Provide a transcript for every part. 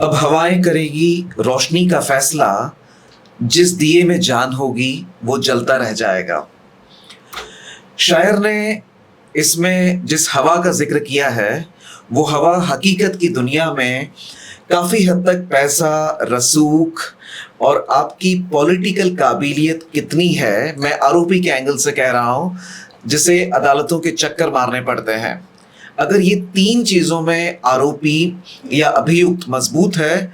अब हवाएं करेगी रोशनी का फैसला, जिस दिए में जान होगी वो जलता रह जाएगा। शायर ने इसमें जिस हवा का जिक्र किया है वो हवा हकीकत की दुनिया में काफी हद तक पैसा, रसूख और आपकी पॉलिटिकल काबिलियत कितनी है, मैं आरोपी के एंगल से कह रहा हूं, जिसे अदालतों के चक्कर मारने पड़ते हैं। अगर ये तीन चीजों में आरोपी या अभियुक्त मजबूत है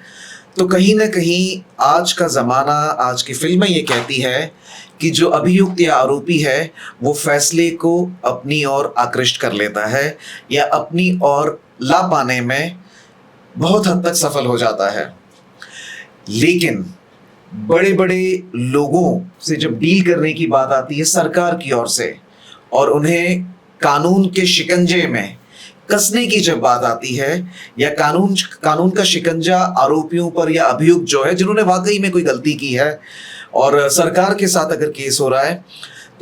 तो कहीं ना कहीं आज का जमाना, आज की फिल्में ये कहती है कि जो अभियुक्त या आरोपी है वो फैसले को अपनी ओर आकृष्ट कर लेता है या अपनी ओर ला पाने में बहुत हद तक सफल हो जाता है। लेकिन बड़े बड़े लोगों से जब डील करने की बात आती है सरकार की ओर से, और उन्हें कानून के शिकंजे में कसने की जब बात आती है, या कानून का शिकंजा आरोपियों पर या अभियुक्त जो है जिन्होंने वाकई में कोई गलती की है और सरकार के साथ अगर केस हो रहा है,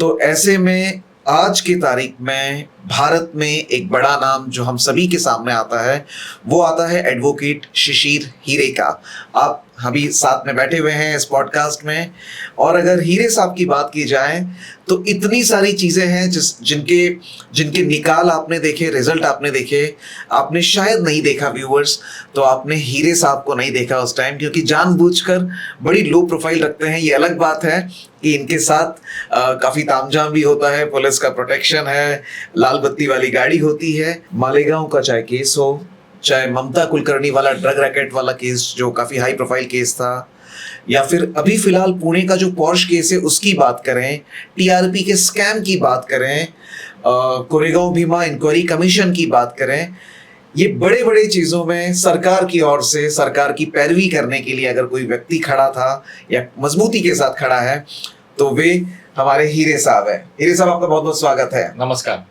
तो ऐसे में आज की तारीख में भारत में एक बड़ा नाम जो हम सभी के सामने आता है वो आता है एडवोकेट शिशिर हीरे का। आप अभी साथ में बैठे हुए हैं इस पॉडकास्ट में, और अगर हीरे साहब की बात की जाए तो इतनी सारी चीजें हैं जिनके निकाल आपने देखे, रिजल्ट आपने देखे, आपने शायद नहीं देखा व्यूअर्स, तो आपने हीरे साहब को नहीं देखा उस टाइम, क्योंकि जानबूझकर बड़ी लो प्रोफाइल रखते हैं। ये अलग बात है कि इनके साथ काफी तामझाम भी होता है, पुलिस का प्रोटेक्शन है, लाल बत्ती वाली गाड़ी होती है। मालेगांव का चाहे केस हो, चाहे ममता कुलकर्णी वाला ड्रग रैकेट वाला केस जो काफी हाई प्रोफाइल केस था, या फिर अभी फिलहाल पुणे का जो पॉर्श केस है उसकी बात करें, टीआरपी के स्कैम की बात करें, कोरेगांव भीमा इंक्वायरी कमीशन की बात करें, ये बड़े बड़े चीजों में सरकार की ओर से सरकार की पैरवी करने के लिए अगर कोई व्यक्ति खड़ा था या मजबूती के साथ खड़ा है तो वे हमारे हीरे साहब है। हीरे साहब, आपका बहुत बहुत स्वागत है। नमस्कार।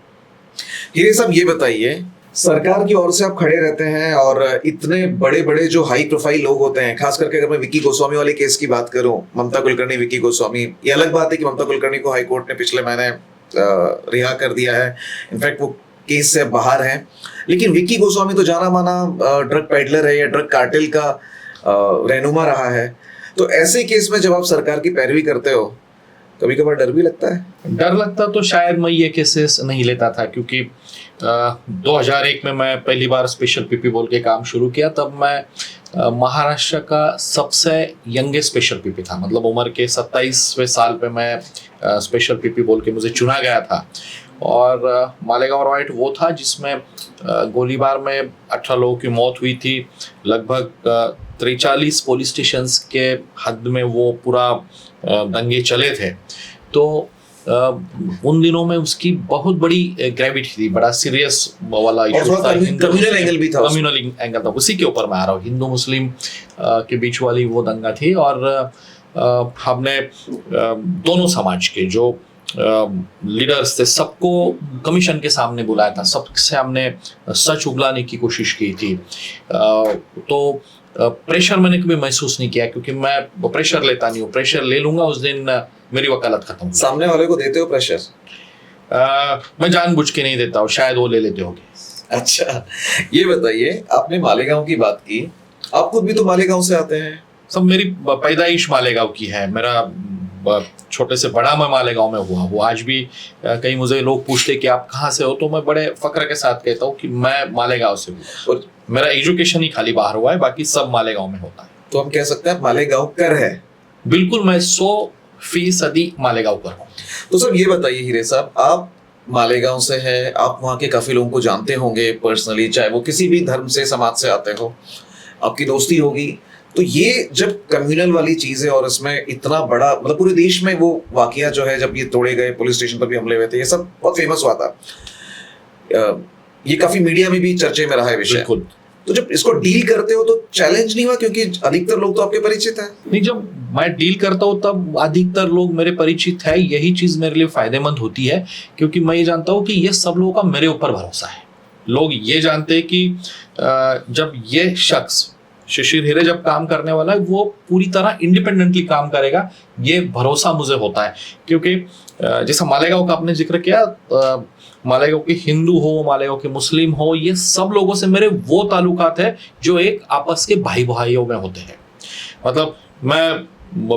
हीरे साहब, ये बताइए, सरकार की ओर से आप खड़े रहते हैं और इतने बड़े बड़े जो हाई प्रोफाइल लोग होते हैं, खास करके अगर मैं विक्की गोस्वामी वाले केस की बात करूं, ममता कुलकर्णी, विक्की गोस्वामी, ये अलग बात है कि ममता कुलकर्णी को हाई कोर्ट ने पिछले महीने रिहा कर दिया है, इनफैक्ट वो केस से बाहर है, लेकिन विक्की गोस्वामी तो जाना माना ड्रग पेडलर है या ड्रग कार्टेल का रहनुमा रहा है। तो ऐसे केस में जब आप सरकार की पैरवी करते हो, कभी कभार डर भी लगता है? डर लगता तो शायद मैं ये केसेस नहीं लेता था, क्योंकि 2001 में मैं पहली बार स्पेशल पीपी बोल के काम शुरू किया। तब मैं महाराष्ट्र का सबसे यंगेस्ट स्पेशल पीपी था, मतलब उम्र के 27वें साल पे मैं स्पेशल पीपी बोल के मुझे चुना गया था। और मालेगांव राइट वो था जिसमें गोलीबार में 18 लोगों की मौत हुई थी, लगभग 43 पुलिस स्टेशन के हद में वो पूरा दंगे चले थे। तो उन दिनों में उसकी बहुत बड़ी ग्रेविटी थी, बड़ा सीरियस वाला इशू था, कम्युनल एंगल भी था, कम्युनल एंगल था। उसी के ऊपर मैं आ रहा हूँ, हिंदू मुस्लिम के बीच वाली वो दंगा थी। और हमने दोनों समाज के जो लीडर्स थे सबको कमीशन के सामने बुलाया था, सबसे हमने सच उगलाने की कोशिश की थी। तो प्रेशर मैंने कभी महसूस नहीं किया, क्योंकि मैं प्रेशर लेता नहीं हूँ। प्रेशर ले लूंगा उस दिन मेरी वकालत खत्म। सामने वाले को देते हो प्रेशर? मैं जानबूझ के नहीं देता हूँ, शायद वो ले लेते होंगे। अच्छा, ये बताइए, आपने मालेगांव की बात की, आप खुद भी तो मालेगांव से आते हैं। सब मेरी पैदाइश मालेगांव की है, मेरा छोटे से बड़ा मैं मालेगांव में हुआ। वो आज भी कहीं मुझे लोग पूछते कि आप कहाँ से हो, तो मैं बड़े फक्र के साथ कहता हूँ कि मैं मालेगांव से हूँ, और मेरा एजुकेशन ही खाली बाहर हुआ है, बाकी सब मालेगांव में होता है। तो हम कह सकते हैं मालेगांव कर है? बिल्कुल, मैं 100% मालेगांव कर हूँ। तो सर ये बताइए हीरे साहब, आप मालेगांव से हैं, आप वहाँ के काफी लोगों को जानते होंगे पर्सनली, चाहे वो किसी भी धर्म से, समाज से आते हो, आपकी दोस्ती होगी। तो ये जब कम्युनल वाली चीज है और इसमें इतना बड़ा, मतलब पूरे देश में वो वाकया जो है, जब ये तोड़े गए, पुलिस स्टेशन पर भी हमले हुए थे, ये सब बहुत फेमस हुआ था, ये काफी मीडिया में भी चर्चे में रहा है विषय। तो जब इसको डील करते हो तो चैलेंज नहीं हुआ, क्योंकि अधिकतर लोग तो आपके परिचित हैं? नहीं, जब मैं डील करता हूँ तब अधिकतर लोग मेरे परिचित है। यही चीज मेरे लिए फायदेमंद होती है, क्योंकि मैं ये जानता हूँ कि ये सब लोगों का मेरे ऊपर भरोसा है। लोग ये जानते हैं कि जब ये शख्स शिशिर हीरे जब काम करने वाला है वो पूरी तरह इंडिपेंडेंटली काम करेगा, ये भरोसा मुझे होता है। क्योंकि जैसा मालेगांव का आपने जिक्र किया, मालेगांव के हिंदू हो, मालेगांव के मुस्लिम हो, ये सब लोगों से मेरे वो ताल्लुकात है जो एक आपस के भाई भाइयों में होते हैं। मतलब मैं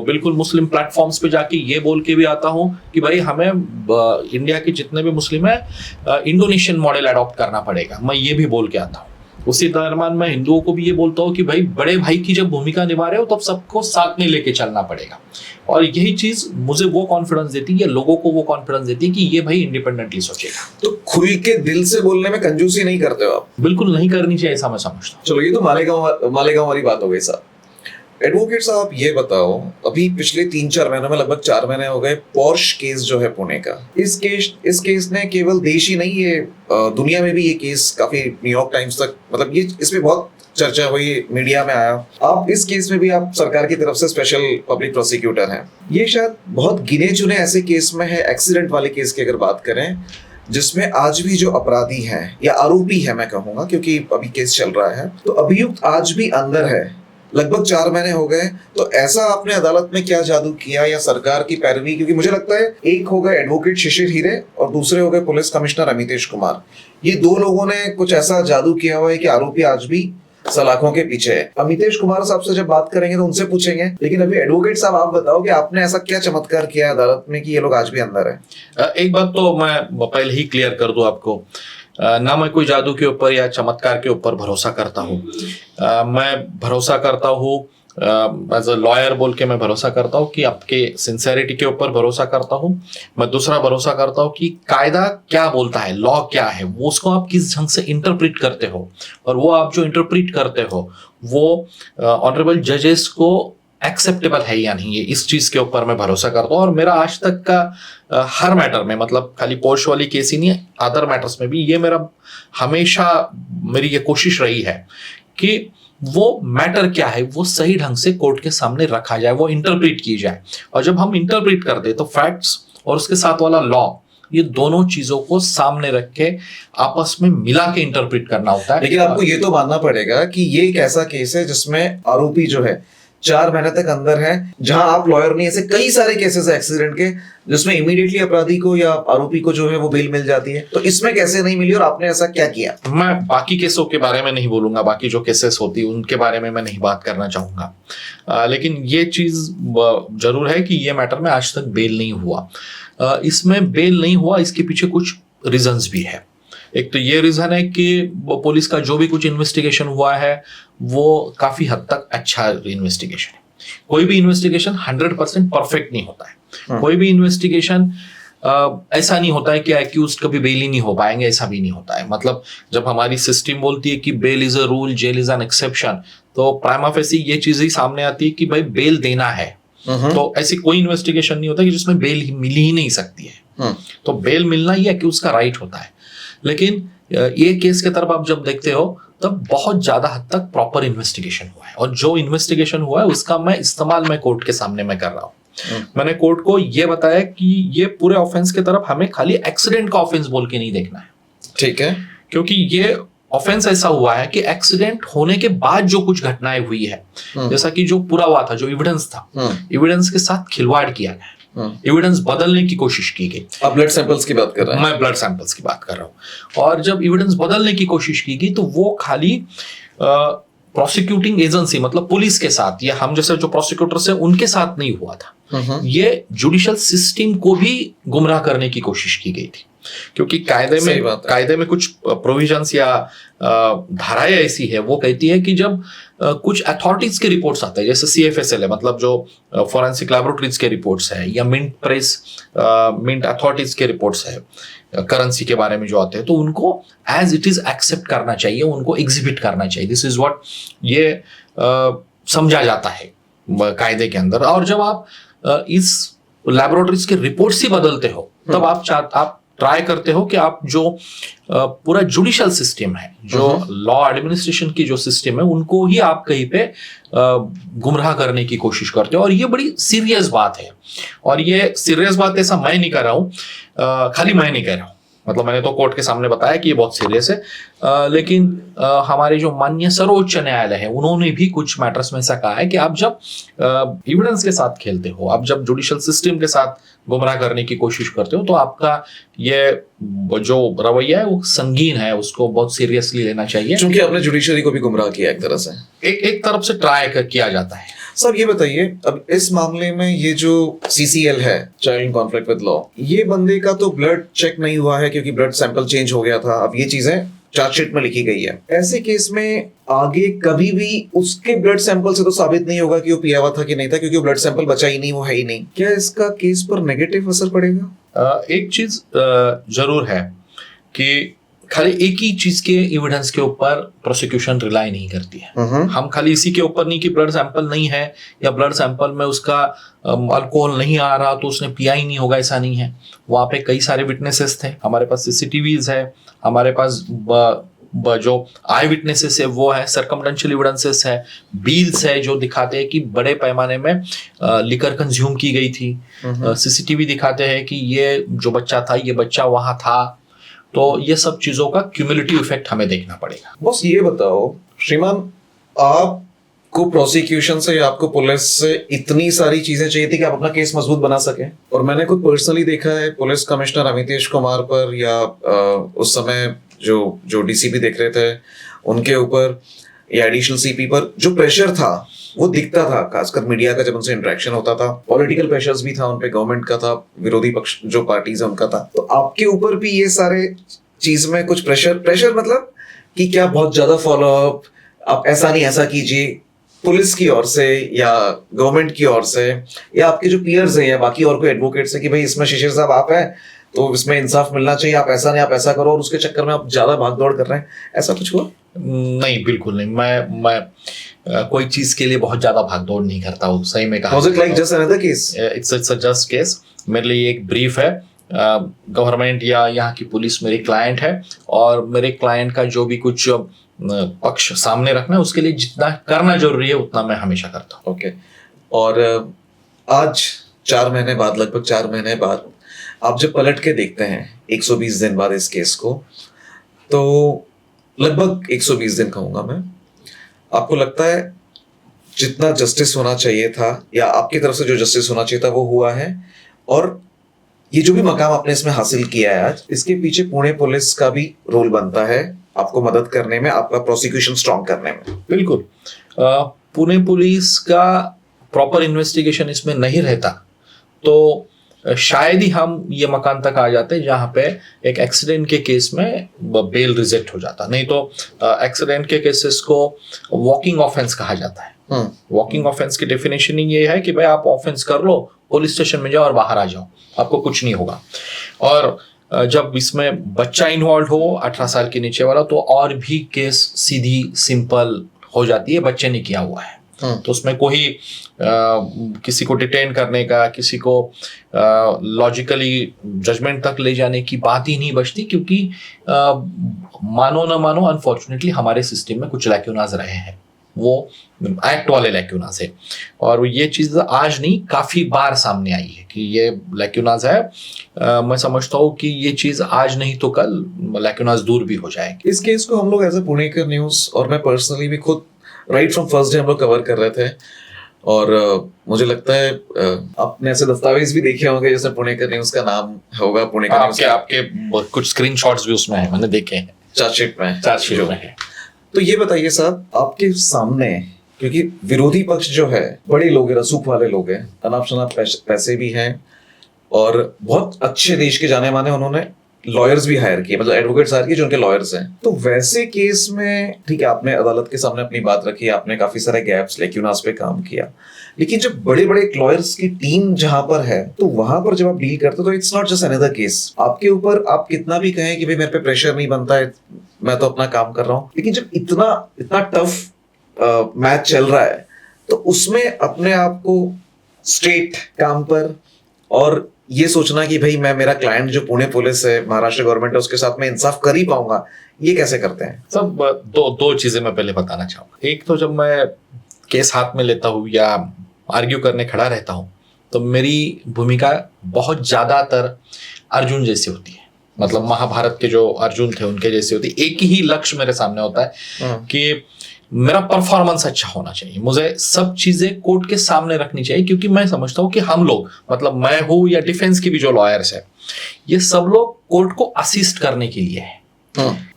बिल्कुल मुस्लिम प्लेटफॉर्म्स पे जाके ये बोल के भी आता हूँ कि भाई हमें इंडिया के जितने भी मुस्लिम हैं इंडोनेशियन मॉडल अडॉप्ट करना पड़ेगा, मैं ये भी बोल के आता हूँ। उसी दरम्यान मैं हिंदुओं को भी ये बोलता हूँ कि भाई बड़े भाई की जब भूमिका निभा रहे हो तब सबको साथ में लेके चलना पड़ेगा। और यही चीज मुझे वो कॉन्फिडेंस देती है, लोगों को वो कॉन्फिडेंस देती है कि ये भाई इंडिपेंडेंटली सोचेगा। तो खुल के दिल से बोलने में कंजूसी नहीं करते हो आप? बिल्कुल नहीं करनी चाहिए, ऐसा मैं समझता हूँ। चलो, ये तो मालेगांव वाली बात हो गई साहब। एडवोकेट साहब ये बताओ, अभी पिछले 3-4 महीनों में, लगभग 4 महीने हो गए, पोर्श केस जो है पुणे का, इस केस ने केवल देश ही नहीं, ये दुनिया में भी ये केस काफी न्यूयॉर्क टाइम्स तक, मतलब ये इसमें बहुत चर्चा हुई, मीडिया में आया। आप इस केस में भी आप सरकार की तरफ से स्पेशल पब्लिक प्रोसिक्यूटर हैं। ये शायद बहुत गिने चुने ऐसे केस में है, एक्सीडेंट वाले केस की अगर बात करें, जिसमें आज भी जो अपराधी हैं या आरोपी है मैं कहूंगा, क्योंकि अभी केस चल रहा है, तो अभियुक्त आज भी अंदर है, लगभग 4 महीने हो गए। तो ऐसा आपने अदालत में क्या जादू किया या सरकार की पैरवी? क्योंकि मुझे लगता है एक हो गए एडवोकेट शिशिर हीरे और दूसरे हो गए पुलिस कमिश्नर अमितेश कुमार, ये 2 लोगों ने कुछ ऐसा जादू किया हुआ है कि आरोपी आज भी सलाखों के पीछे है। अमितेश कुमार साहब से जब बात करेंगे तो उनसे पूछेंगे, लेकिन अभी एडवोकेट साहब आप बताओ कि आपने ऐसा क्या चमत्कार किया है अदालत में कि ये लोग आज भी अंदर है? एक बात तो मैं पहले ही क्लियर कर दूं आपको, ना मैं कोई जादू के ऊपर या चमत्कार के ऊपर भरोसा करता हूँ। मैं भरोसा करता हूँ एज अ लॉयर बोल के मैं भरोसा करता हूँ कि आपके सिंसेरिटी के ऊपर भरोसा करता हूँ। मैं दूसरा भरोसा करता हूँ कि कायदा क्या बोलता है, लॉ क्या है, वो उसको आप किस ढंग से इंटरप्रेट करते हो, और वो आप जो इंटरप्रेट करते हो वो ऑनरेबल जजेस को एक्सेप्टेबल है या नहीं है, इस चीज के ऊपर मैं भरोसा करता हूँ। और मेरा आज तक का हर मैटर में, मतलब खाली पोर्श वाली केस ही नहीं, अदर मैटर्स में भी ये मेरा हमेशा मेरी ये कोशिश रही है कि वो मैटर क्या है वो सही ढंग से कोर्ट के सामने रखा जाए, वो इंटरप्रेट की जाए। और जब हम इंटरप्रेट करते तो फैक्ट्स और उसके साथ वाला लॉ, ये दोनों चीजों को सामने रख के आपस में मिला के इंटरप्रेट करना होता है। लेकिन आपको ये तो मानना पड़ेगा कि ये एक ऐसा केस है जिसमें आरोपी जो है 4 महीने तक अंदर है, जहां आप लॉयर नहीं, ऐसे कई सारे केसेस है एक्सीडेंट के जिसमें इमीडिएटली अपराधी को या आरोपी को जो है वो बेल मिल जाती है, तो इसमें कैसे नहीं मिली और आपने ऐसा क्या किया? मैं बाकी केसों के बारे में नहीं बोलूंगा, बाकी जो केसेस होती है उनके बारे में मैं नहीं बात करना चाहूंगा, लेकिन ये चीज जरूर है कि ये मैटर में आज तक बेल नहीं हुआ। इसमें बेल नहीं हुआ, इसके पीछे कुछ रीजंस भी है। एक तो ये रीजन है कि पुलिस का जो भी कुछ इन्वेस्टिगेशन हुआ है वो काफी हद तक अच्छा इन्वेस्टिगेशन है। कोई भी इन्वेस्टिगेशन 100% परफेक्ट नहीं होता है। कोई भी इन्वेस्टिगेशन ऐसा नहीं होता है कि एक्यूज्ड कभी बेल ही नहीं हो पाएंगे, ऐसा भी नहीं होता है। मतलब जब हमारी सिस्टम बोलती है कि bail is a rule, jail is an exception, तो प्राइमा फेसी ये चीज ही सामने आती है कि भाई बेल देना है। तो ऐसी कोई इन्वेस्टिगेशन नहीं होता कि जिसमें बेल मिल ही नहीं सकती है। तो बेल मिलना ही एक्यूज का राइट होता है। लेकिन ये केस के तरफ आप जब देखते हो तब बहुत ज्यादा हद तक प्रॉपर इन्वेस्टिगेशन हुआ है, और जो इन्वेस्टिगेशन हुआ है उसका मैं इस्तेमाल मैं कोर्ट के सामने मैं कर रहा हूँ। मैंने कोर्ट को ये बताया कि ये पूरे ऑफेंस की तरफ हमें खाली एक्सीडेंट का ऑफेंस बोल के नहीं देखना है। ठीक है, क्योंकि ये ऑफेंस ऐसा हुआ है कि एक्सीडेंट होने के बाद जो कुछ घटनाएं हुई है, जैसा कि जो पूरा हुआ था, जो एविडेंस था, एविडेंस के साथ खिलवाड़ किया गया, एविडेंस बदलने की कोशिश की गई। आप ब्लड सैंपल्स की बात कर रहे हैं? मैं ब्लड सैंपल्स की बात कर रहा हूं। और जब एविडेंस बदलने की कोशिश की गई तो वो खाली प्रोसिक्यूटिंग एजेंसी, मतलब पुलिस के साथ या हम जैसे जो प्रोसिक्यूटर्स हैं उनके साथ नहीं हुआ था। ये जुडिशियल सिस्टम को भी गुमराह करने की कोशिश की गई थी, क्योंकि कायदे में कुछ प्रोविजंस या धाराएं ऐसी है, वो कहती है कि जब कुछ अथॉरिटीज के रिपोर्ट्स आते हैं, जैसे CFSL है, मतलब जो फॉरेंसिक लैबोरेटरीज के रिपोर्ट्स है, या मिंट अथॉरिटीज के रिपोर्ट्स है करेंसी के बारे में जो आते हैं, तो उनको एज इट इज एक्सेप्ट करना चाहिए, उनको एग्जिबिट करना चाहिए। दिस इज व्हाट ये समझा जाता है कायदे के अंदर। और जब आप इस लैबोरेटरीज के रिपोर्ट्स ही बदलते हो तब आप ट्राई करते हो कि आप जो पूरा जुडिशियल सिस्टम है, जो लॉ एडमिनिस्ट्रेशन की जो सिस्टम है, उनको ही आप कहीं पे गुमराह करने की कोशिश करते हो। और ये बड़ी सीरियस बात है, और ये सीरियस बात ऐसा मैं नहीं कर रहा हूँ, खाली मैं नहीं कह रहा हूँ, मतलब मैंने तो कोर्ट के सामने बताया कि ये बहुत सीरियस है, लेकिन हमारे जो माननीय सर्वोच्च न्यायालय है उन्होंने भी कुछ मैटर्स में ऐसा कहा है कि आप जब एविडेंस के साथ खेलते हो, आप जब जुडिशियल सिस्टम के साथ गुमराह करने की कोशिश करते हो, तो आपका ये जो रवैया है वो संगीन है, उसको बहुत सीरियसली लेना चाहिए। क्योंकि आपने जुडिशरी को भी गुमराह किया एक तरह से, एक तरफ से ट्राई किया जाता है। सब ये बताइए, अब इस मामले में ये जो CCL है, child in conflict with law, ये बंदे का तो ब्लड चेक नहीं हुआ है क्योंकि ब्लड सैंपल चेंज हो गया था। अब ये चीजें चार्जशीट में लिखी गई है। ऐसे केस में आगे कभी भी उसके ब्लड सैंपल से तो साबित नहीं होगा कि वो पिया हुआ था कि नहीं था, क्योंकि वो ब्लड सैंपल बचा ही नहीं, वो है ही नहीं। क्या इसका केस पर नेगेटिव असर पड़ेगा? एक चीज जरूर है कि खाली एक ही चीज के एविडेंस के ऊपर प्रोसिक्यूशन रिलाई नहीं करती है। हम खाली इसी के ऊपर नहीं कि ब्लड सैंपल नहीं है या ब्लड सैंपल में उसका अल्कोहल नहीं आ रहा तो उसने पिया ही नहीं होगा, ऐसा नहीं है। वहां पे कई सारे विटनेसेस थे, हमारे पास CCTVs है, हमारे पास जो आई विटनेसेस है वो है, सर्कमटेंशियल एविडेंसेस है, बील्स है जो दिखाते हैं कि बड़े पैमाने में लिकर कंज्यूम की गई थी। CCTV दिखाते हैं कि ये जो बच्चा था ये बच्चा वहां था। तो ये सब चीजों का क्यूमुलेटिव इफेक्ट हमें देखना पड़ेगा। बस ये बताओ श्रीमान, आपको प्रोसिक्यूशन से या आपको पुलिस से इतनी सारी चीजें चाहिए थी कि आप अपना केस मजबूत बना सके? और मैंने खुद पर्सनली देखा है पुलिस कमिश्नर अमितेश कुमार पर या उस समय जो DCP देख रहे थे उनके ऊपर या एडिशनल CP पर जो प्रेशर था वो दिखता था, खासकर मीडिया का जब उनसे इंटरेक्शन होता था। पॉलिटिकल प्रेशर्स भी था उन पे, गवर्नमेंट का था, विरोधी पक्ष जो पार्टीज है उनका था। तो आपके ऊपर भी ये सारे चीज में कुछ प्रेशर मतलब कि क्या बहुत ज्यादा फॉलोअप, आप ऐसा नहीं ऐसा कीजिए, पुलिस की ओर से या गवर्नमेंट की ओर से या आपके जो पीयर्स हैं या बाकी और कोई एडवोकेट्स हैं कि भाई इसमें शिशिर साहब आप हैं तो इसमें इंसाफ मिलना चाहिए, आप ऐसा नहीं आप ऐसा करो, और उसके चक्कर में आप ज्यादा भाग दौड़ कर रहे हैं, ऐसा कुछ हुआ? नहीं, बिल्कुल नहीं। मैं कोई चीज के लिए बहुत ज्यादा भाग दौड़ नहीं करता हूँ, सही में कहा। Was it like just another case? It's a just case। मेरे लिए एक ब्रीफ है, गवर्नमेंट या यहाँ की पुलिस मेरी क्लाइंट है और मेरे क्लाइंट का जो भी कुछ पक्ष सामने रखना है उसके लिए जितना करना जरूरी है उतना मैं हमेशा करता हूँ। ओके। और आज 4 महीने बाद, लगभग 4 महीने बाद आप जब पलट के देखते हैं 120 दिन बाद इस केस को, तो लगभग 120 दिन कहूंगा मैं, आपको लगता है जितना जस्टिस होना चाहिए था या आपकी तरफ से जो जस्टिस होना चाहिए था वो हुआ है? और ये जो भी मकाम आपने इसमें हासिल किया है आज, इसके पीछे पुणे पुलिस का भी रोल बनता है आपको मदद करने में, आपका प्रोसिक्यूशन स्ट्रॉन्ग करने में? बिल्कुल। पुणे पुलिस का प्रॉपर इन्वेस्टिगेशन इसमें नहीं रहता तो शायद ही हम ये मकान तक आ जाते जहां पे एक एक्सीडेंट के केस में बेल रिजेक्ट हो जाता। नहीं तो एक्सीडेंट के केसेस को वॉकिंग ऑफेंस कहा जाता है। वॉकिंग ऑफेंस की डेफिनेशन ही ये है कि भाई आप ऑफेंस कर लो, पुलिस स्टेशन में जाओ और बाहर आ जाओ, आपको कुछ नहीं होगा। और जब इसमें बच्चा इन्वॉल्व हो 18 साल के नीचे वाला तो और भी केस सीधी सिंपल हो जाती है, बच्चे ने किया हुआ है तो उसमें कोई किसी को डिटेन करने का, किसी को लॉजिकली जजमेंट तक ले जाने की बात ही नहीं बचती, क्योंकि मानो ना मानो अनफॉर्चुनेटली हमारे सिस्टम में कुछ लैक्यूनाज रहे हैं, वो एक्ट वाले लैक्यूनाज है। और ये चीज आज नहीं काफी बार सामने आई है कि ये लैक्यूनाज है। मैं समझता हूँ कि ये चीज आज नहीं तो कल लैक्यूनाज दूर भी हो जाएगी। इस केस को हम लोग एज ए पुणेकर न्यूज और मैं पर्सनली भी खुद राइट फ्रॉम फर्स्ट डे हम लोग कवर कर रहे थे। और मुझे लगता है आपने ऐसे दस्तावेज भी देखे होंगे जैसे पुणेकर न्यूज का नाम होगा, पुणेकर न्यूज आपके कुछ स्क्रीनशॉट्स भी उसमें है, मैंने देखे हैं, चार्जशीट में है। तो ये बताइए साहब, आपके सामने, क्योंकि विरोधी पक्ष जो है बड़े लोग हैं, रसूख वाले लोग हैं, अनाप शनाप पैसे भी हैं और बहुत अच्छे देश के जाने माने उन्होंने लॉयर्स भी हायर किए, मतलब एडवोकेट्स हायर किए जो उनके लॉयर्स हैं। तो वैसे केस में ठीक है, आपने अदालत के सामने अपनी बात रखी, आपने काफी सारे गैप्स लैक्यूनास पे काम किया, लेकिन जब बड़े बड़े लॉयर्स की टीम जहां पर है तो वहां पर जब आप डील करते हो तो it's not just another case. आपके ऊपर आप कितना भी कहें कि भाई मेरे पे प्रेशर नहीं बनता है, मैं तो अपना काम कर रहा हूं, लेकिन जब इतना टफ मैच चल रहा है तो उसमें अपने आप को स्ट्रेट काम पर और ये सोचना कि भाई मैं, मेरा क्लाइंट जो पुणे पुलिस है, महाराष्ट्र गवर्नमेंट है, उसके साथ मैं इंसाफ कर ही पाऊंगा, ये कैसे करते हैं? सब दो चीजें मैं पहले बताना चाहूंगा। एक तो जब मैं केस हाथ में लेता हूँ या आर्ग्यू करने खड़ा रहता हूँ तो मेरी भूमिका बहुत ज्यादातर अर्जुन जैसी होती है। मतलब महाभारत के जो अर्जुन थे उनके जैसे होती। एक ही लक्ष्य मेरे सामने होता है कि मेरा परफॉर्मेंस अच्छा होना चाहिए, मुझे सब चीजें कोर्ट के सामने रखनी चाहिए, क्योंकि मैं समझता हूं कि हम लोग, मतलब मैं हूं या डिफेंस की भी जो लॉयर्स है, ये सब लोग कोर्ट को असिस्ट करने के लिए है।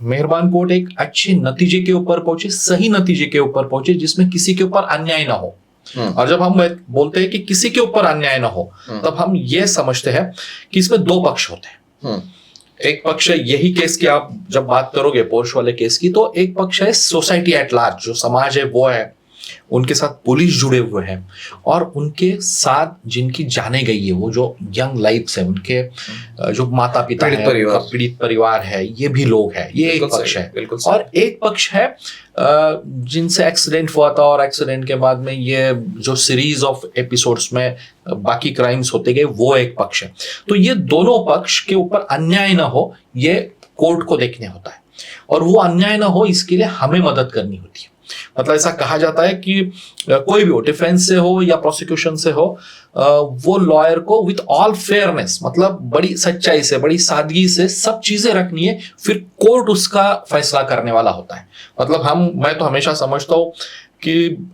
मेहरबान कोर्ट एक अच्छे नतीजे के ऊपर पहुंचे, सही नतीजे के ऊपर पहुंचे, जिसमें किसी के ऊपर अन्याय ना हो। और जब हम बोलते हैं कि किसी के ऊपर अन्याय ना हो, तब हम ये समझते हैं कि इसमें दो पक्ष होते हैं। एक पक्ष है यही केस की, आप जब बात करोगे पोर्श वाले केस की, तो एक पक्ष है सोसाइटी एट लार्ज, जो समाज है वो है, उनके साथ पुलिस जुड़े हुए हैं, और उनके साथ जिनकी जाने गई है, वो जो यंग लाइफ्स है, उनके जो माता पिता है, पीड़ित परिवार है, ये भी लोग हैं। ये एक पक्ष है। और एक पक्ष है जिनसे एक्सीडेंट हुआ था, और एक्सीडेंट के बाद में ये जो सीरीज ऑफ एपिसोड्स में बाकी क्राइम्स होते गए, वो एक पक्ष है। तो ये दोनों पक्ष के ऊपर अन्याय ना हो, ये कोर्ट को देखने होता है, और वो अन्याय ना हो इसके लिए हमें मदद करनी होती है। मतलब ऐसा कहा जाता है कि कोई भी हो, डिफेंस से हो या प्रोसिक्यूशन से हो, वो लॉयर को विथ ऑल फेयरनेस, मतलब बड़ी सच्चाई से, बड़ी सादगी से सब चीजें रखनी है, फिर कोर्ट उसका फैसला करने वाला होता है। मतलब मैं तो हमेशा समझता हूं कि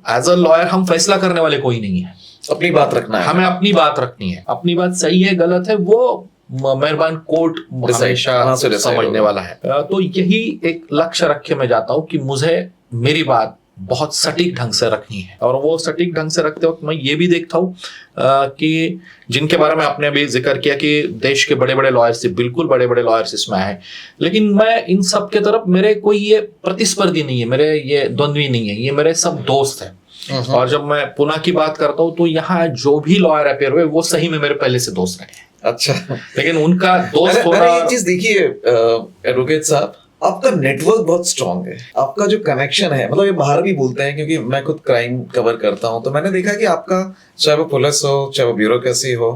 एज अ लॉयर हम फैसला करने वाले कोई नहीं है, अपनी बात रखना है, हमें अपनी बात रखनी है। अपनी बात सही है गलत है वो मेहरबान कोर्ट हमेशा समझने वाला है। तो यही एक लक्ष्य रख के मैं जाता हूं कि मुझे मेरी बात बहुत सटीक ढंग से रखनी है, और वो सटीक ढंग से रखते वक्त मैं ये भी देखता हूँ कि जिनके बारे में आपने अभी जिक्र किया कि देश के बड़े बड़े लॉयर्स, बिल्कुल बड़े बड़े लॉयर्स इसमें आए, लेकिन मैं इन सब के तरफ, मेरे कोई ये प्रतिस्पर्धी नहीं है, मेरे ये द्वंद्वी नहीं है, ये मेरे सब दोस्त हैं। और जब मैं पुणे की बात करता हूँ, तो यहाँ जो भी लॉयर अपेयर हुए, वो सही में मेरे पहले से दोस्त रहे हैं। अच्छा, लेकिन उनका दोस्त होना, ये चीज देखिए एडवोकेट साहब, आपका नेटवर्क बहुत स्ट्रांग है, आपका जो कनेक्शन है, मतलब ये बाहर भी बोलते हैं, क्योंकि मैं खुद क्राइम कवर करता हूं, तो मैंने देखा कि आपका, चाहे वो पुलिस हो, चाहे वो ब्यूरोक्रेसी हो,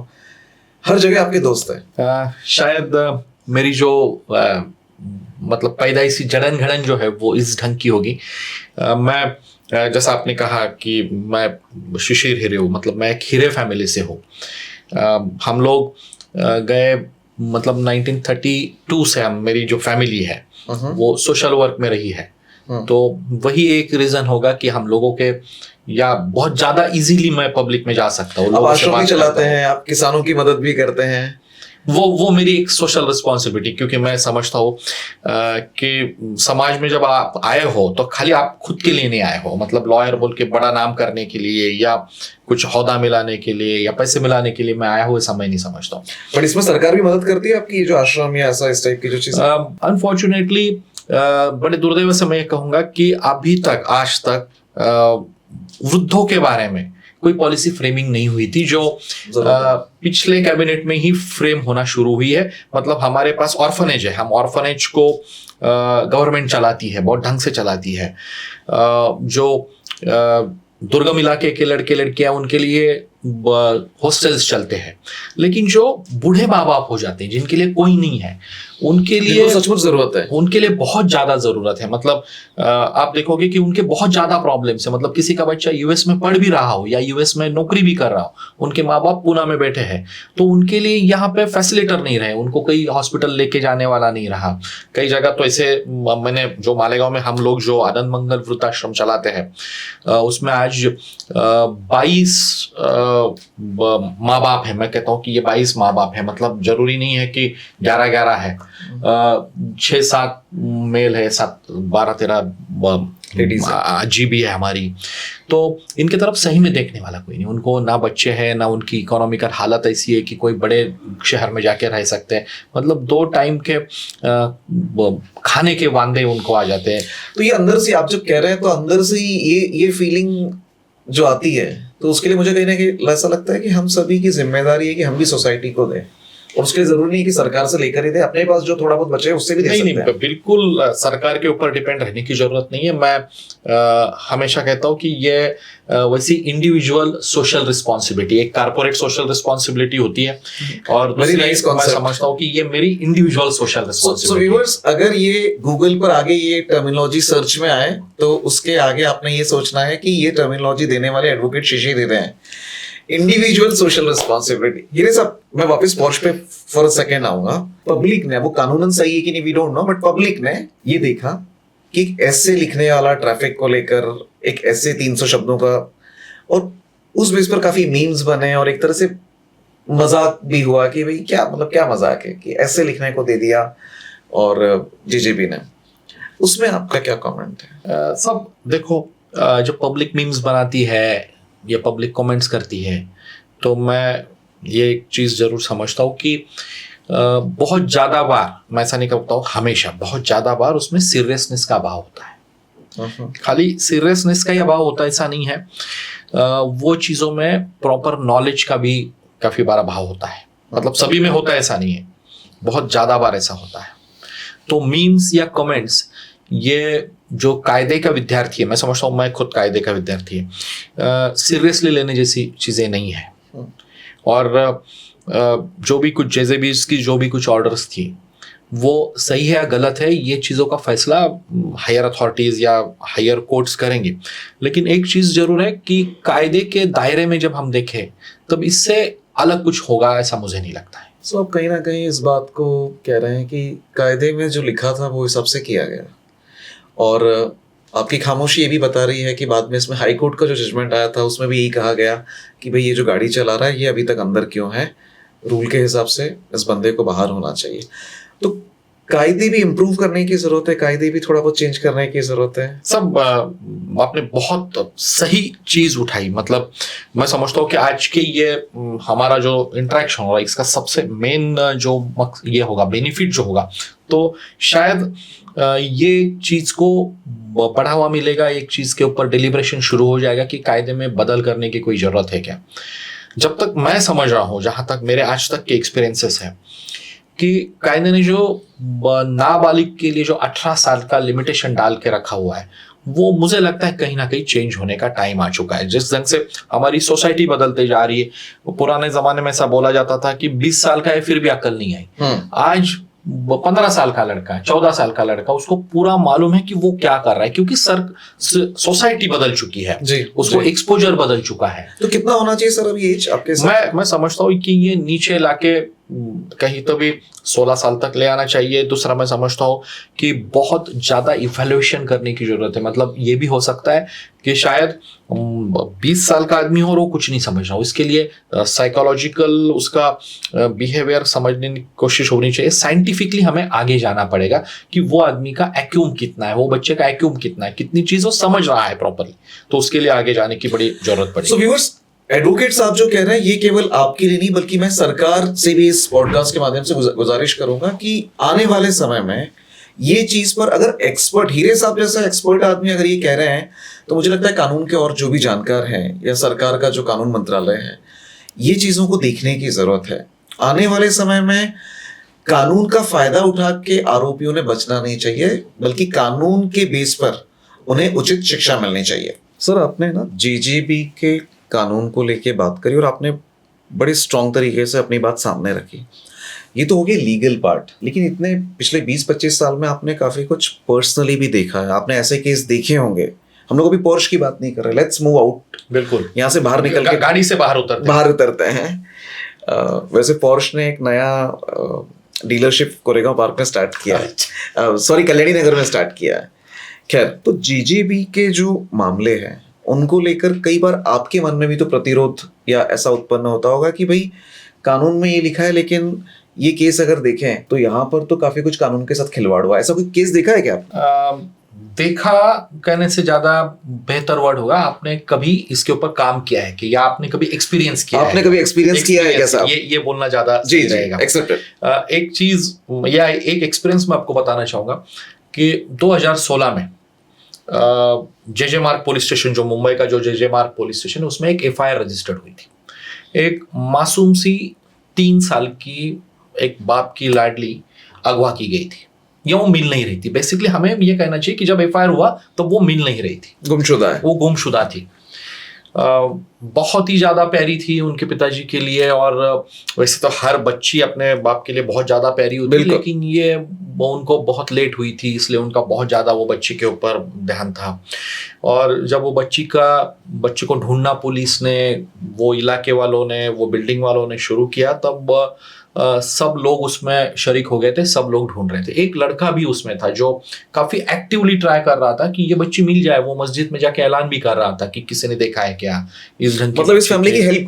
हर जगह आपके दोस्त हैं। शायद मेरी जो मतलब पैदाइशी जड़न घड़न जो है वो इस ढंग की होगी। मैं जैसा आपने कहा कि मैं शिशिर हीरे हूँ, मतलब मैं एक हीरे फैमिली से हूँ। हम लोग गए, मतलब 1932 से मेरी जो फैमिली है वो सोशल वर्क में रही है, तो वही एक रीजन होगा कि हम लोगों के, या बहुत ज्यादा इजीली मैं पब्लिक में जा सकता हूँ। आप आश्रम भी चलाते हैं, आप किसानों की मदद भी करते हैं, वो मेरी एक सोशल रिस्पॉन्सिबिलिटी, क्योंकि मैं समझता हूँ कि समाज में जब आप आए हो, तो खाली आप खुद के लिए नहीं आए हो, मतलब लॉयर बोल के बड़ा नाम करने के लिए, या कुछ औहदा मिलाने के लिए, या पैसे मिलाने के लिए मैं आया हूँ, ऐसा मैं नहीं समझता हूँ। बट इसमें सरकार भी मदद करती है आपकी, जो आश्रम या ऐसा इस टाइप की जो चीज? अनफॉर्चुनेटली बड़े दुर्दैव से मैं ये कहूंगा कि अभी तक, आज तक वृद्धों के बारे में कोई पॉलिसी फ्रेमिंग नहीं हुई थी, जो पिछले कैबिनेट में ही फ्रेम होना शुरू हुई है। मतलब हमारे पास ऑर्फनेज है, हम ऑर्फनेज को गवर्नमेंट चलाती है, बहुत ढंग से चलाती है। जो दुर्गम इलाके के लड़के लड़कियां, उनके लिए हॉस्टल्स चलते हैं, लेकिन जो बूढ़े माँ बाप हो जाते हैं, जिनके लिए कोई नहीं है, उनके लिए सचमुच जरूरत है, उनके लिए बहुत ज्यादा जरूरत है। मतलब आप देखोगे कि उनके बहुत ज्यादा प्रॉब्लम्स है। मतलब किसी का बच्चा यूएस में पढ़ भी रहा हो या यूएस में नौकरी भी कर रहा हो, उनके माँ बाप पुणे में बैठे हैं, तो उनके लिए यहाँ पे फैसिलिटर नहीं रहे, उनको कोई हॉस्पिटल लेके जाने वाला नहीं रहा। कई जगह तो ऐसे, मैंने जो मालेगांव में हम लोग जो आनंद मंगल वृद्धाश्रम चलाते हैं, उसमें आज 22 माँ बाप है। मैं कहता हूँ कि ये 22 माँ बाप है, मतलब जरूरी नहीं है कि 11-11 है, 6-7 मेल है, 12-13 जी भी है हमारी। तो इनके तरफ सही में देखने वाला कोई नहीं, उनको ना बच्चे हैं, ना उनकी इकोनॉमिकल हालत ऐसी है कि कोई बड़े शहर में जाके रह सकते हैं। मतलब 2 टाइम के खाने के वांदे उनको आ जाते हैं। तो ये अंदर से आप जब कह रहे हैं, तो अंदर से ये फीलिंग जो आती है, तो उसके लिए मुझे कहीं ना कहीं ऐसा लगता है कि हम सभी की जिम्मेदारी है कि हम भी सोसाइटी को दें, और उसके लिए जरूरी नहीं कि सरकार से लेकर ही दे, अपने पास जो थोड़ा बहुत बचे है उससे भी दे सकते हैं। नहीं, बिल्कुल सरकार के ऊपर डिपेंड रहने की जरूरत नहीं है। मैं हमेशा कहता हूँ कि ये वैसी इंडिविजुअल सोशल रिस्पॉन्सिबिलिटी, एक कारपोरेट सोशल रिस्पॉन्सिबिलिटी होती है, और मैं समझता हूँ कि ये मेरी individual social responsibility. So viewers, अगर ये गूगल पर आगे ये टर्मिनोलॉजी सर्च में आए, तो उसके आगे आपने ये सोचना है कि ये टर्मिनोलॉजी देने वाले एडवोकेट शिशिर हीरे हैं। Individual social responsibility. हीरे साहब, मैं वापस पॉर्श पे फॉर अ सेकेंड आऊंगा। पब्लिक ने, वो कानूनन सही है कि नहीं we don't know, but public ने ये देखा कि एक ऐसे लिखने वाला ट्रैफिक को लेकर, एक ऐसे 300 शब्दों का, और उस बेस पर काफी मीम्स बने और एक तरह से मजाक भी हुआ कि भाई क्या मतलब क्या मजाक है कि ऐसे लिखने को दे दिया, और जेजेबी ने, उसमें आपका क्या कमेंट है? सब देखो, जब पब्लिक मीम्स बनाती है या पब्लिक कमेंट्स करती है, तो मैं ये एक चीज़ जरूर समझता हूँ कि बहुत ज़्यादा बार, मैं ऐसा नहीं करता हूँ हमेशा, बहुत ज़्यादा बार उसमें सीरियसनेस का अभाव होता है। खाली सीरियसनेस का ही अभाव होता है ऐसा नहीं है, वो चीज़ों में प्रॉपर नॉलेज का भी काफ़ी बार अभाव होता है। मतलब सभी में होता है ऐसा नहीं है, बहुत ज़्यादा बार ऐसा होता है। तो मीम्स या कमेंट्स, ये जो कायदे का विद्यार्थी है, मैं समझता हूँ, मैं खुद कायदे का विद्यार्थी है, सीरियसली लेने जैसी चीज़ें नहीं है। और जो भी कुछ जैसे भी इसकी जो भी कुछ ऑर्डर्स थी, वो सही है या गलत है, ये चीज़ों का फैसला हायर अथॉरिटीज़ या हायर कोर्ट्स करेंगे। लेकिन एक चीज़ जरूर है कि कायदे के दायरे में जब हम देखें, तब इससे अलग कुछ होगा ऐसा मुझे नहीं लगता है। सो आप कहीं ना कहीं इस बात को कह रहे हैं कि कायदे में जो लिखा था वो हिसाब से किया गया, और आपकी खामोशी ये भी बता रही है कि बाद में इसमें हाई कोर्ट का जो जजमेंट आया था उसमें भी यही कहा गया कि भाई ये जो गाड़ी चला रहा है ये अभी तक अंदर क्यों है, रूल के हिसाब से इस बंदे को बाहर होना चाहिए। तो कायदे भी इम्प्रूव करने की जरूरत है, कायदे भी थोड़ा बहुत चेंज करने की जरूरत है। सब आपने बहुत सही चीज उठाई। मतलब मैं समझता हूँ कि आज के ये हमारा जो इंटरेक्शन होगा, इसका सबसे मेन जो ये होगा बेनिफिट जो होगा, तो शायद ये चीज को बढ़ावा मिलेगा, एक चीज के ऊपर डिलिब्रेशन शुरू हो जाएगा कि कायदे में बदल करने की कोई जरूरत है क्या। जब तक मैं समझ रहा हूँ, जहां तक मेरे आज तक के एक्सपीरियंसेस है, कि कायदे ने जो नाबालिग के लिए जो 18 साल का लिमिटेशन डाल के रखा हुआ है, वो मुझे लगता है कहीं ना कहीं चेंज होने का टाइम आ चुका है। जिस ढंग से हमारी सोसाइटी बदलते जा रही है, पुराने जमाने में ऐसा बोला जाता था कि 20 साल का है फिर भी अक्ल नहीं आई। आज 15 साल का लड़का है, 14 साल का लड़का, उसको पूरा मालूम है कि वो क्या कर रहा है, क्योंकि सोसाइटी बदल चुकी है जी, उसको एक्सपोजर बदल चुका है। तो कितना होना चाहिए सर अभी एज आपके साथ? मैं समझता हूँ कि ये नीचे लाके कहीं तो भी 16 साल तक ले आना चाहिए। दूसरा, मैं समझता हूँ कि बहुत ज़्यादा इवैल्यूएशन करने की ज़रूरत है। मतलब ये भी हो सकता है कि शायद 20 साल का आदमी हो और वो कुछ नहीं समझ रहा हो, इसके लिए साइकोलॉजिकल उसका बिहेवियर समझने की कोशिश होनी चाहिए। साइंटिफिकली हमें आगे जाना पड़ेगा कि वो आदमी का एक्यूम कितना है, वो बच्चे का एक्यूम कितना है, कितनी चीज़ों समझ रहा है प्रॉपरली, तो उसके लिए आगे जाने की बड़ी जरूरत पड़ेगी। एडवोकेट साहब जो कह रहे हैं ये केवल आपके लिए नहीं, बल्कि मैं सरकार से भी इस पॉडकास्ट के माध्यम से गुजारिश करूंगा कि आने वाले समय में ये चीज पर अगर एक्सपर्ट, हीरे साहब जैसा एक्सपर्ट आदमी अगर ये कह रहे हैं, तो मुझे लगता है कानून के और जो भी जानकार हैं या सरकार का जो कानून मंत्रालय है, ये चीजों को देखने की जरूरत है। आने वाले समय में कानून का फायदा उठा के आरोपियों ने बचना नहीं चाहिए, बल्कि कानून के बेस पर उन्हें उचित शिक्षा मिलनी चाहिए। सर, आपने ना जेजेबी के कानून को लेके बात करी और आपने बड़े स्ट्रॉन्ग तरीके से अपनी बात सामने रखी। ये तो हो गई लीगल पार्ट, लेकिन इतने पिछले 20-25 साल में आपने काफी कुछ पर्सनली भी देखा है, आपने ऐसे केस देखे होंगे। हम लोग अभी पोर्श की बात नहीं कर रहे, लेट्स मूव आउट। बिल्कुल, यहाँ से बाहर निकल के गाड़ी से बाहर उतरते हैं। वैसे पोर्श ने एक नया डीलरशिप कोरेगांव पार्क में स्टार्ट किया है, सॉरी कल्याणी नगर में स्टार्ट किया है। खैर, तो जेजेबी के जो मामले हैं उनको लेकर कई बार आपके मन में भी तो प्रतिरोध या ऐसा उत्पन्न होता होगा कि भाई कानून में ये लिखा है, लेकिन ये केस अगर देखें तो यहाँ पर तो काफी कुछ कानून के साथ खिलवाड़ हुआ। ऐसा कोई केस देखा है क्या आप? देखा कहने से ज्यादा बेहतर वर्ड होगा, आपने कभी इसके ऊपर काम किया है कि, या आपने कभी एक्सपीरियंस किया आपने कभी एक्सपीरियंस किया है क्या साहब? ये बोलना ज्यादा जी रहेगा। एक्सेप्टेड। एक चीज या एक एक्सपीरियंस मैं आपको बताना चाहूंगा कि 2016 में जेजे मार्ग पुलिस स्टेशन, जो मुंबई का जो जेजे मार्ग पुलिस स्टेशन है, उसमें एक एफआईआर रजिस्टर्ड हुई थी। एक मासूम सी 3 साल की एक बाप की लाडली अगवा की गई थी, या वो मिल नहीं रही थी। बेसिकली हमें ये कहना चाहिए कि जब एफआईआर हुआ तो वो मिल नहीं रही थी, गुमशुदा है, वो गुमशुदा थी। बहुत ही ज़्यादा प्यारी थी उनके पिताजी के लिए, और वैसे तो हर बच्ची अपने बाप के लिए बहुत ज़्यादा प्यारी होती है, लेकिन ये उनको बहुत लेट हुई थी, इसलिए उनका बहुत ज़्यादा वो बच्ची के ऊपर ध्यान था। और जब वो बच्चे को ढूंढना पुलिस ने, वो इलाके वालों ने, वो बिल्डिंग वालों ने शुरू किया, तब सब लोग उसमें शरीक हो गए थे, सब लोग ढूंढ रहे थे। एक लड़का भी उसमें था जो काफी एक्टिवली ट्राई कर रहा था कि ये बच्ची मिल जाए। वो मस्जिद में जाके ऐलान भी कर रहा था कि किसी ने देखा है क्या इस ढंग की, मतलब इस फैमिली की हेल्प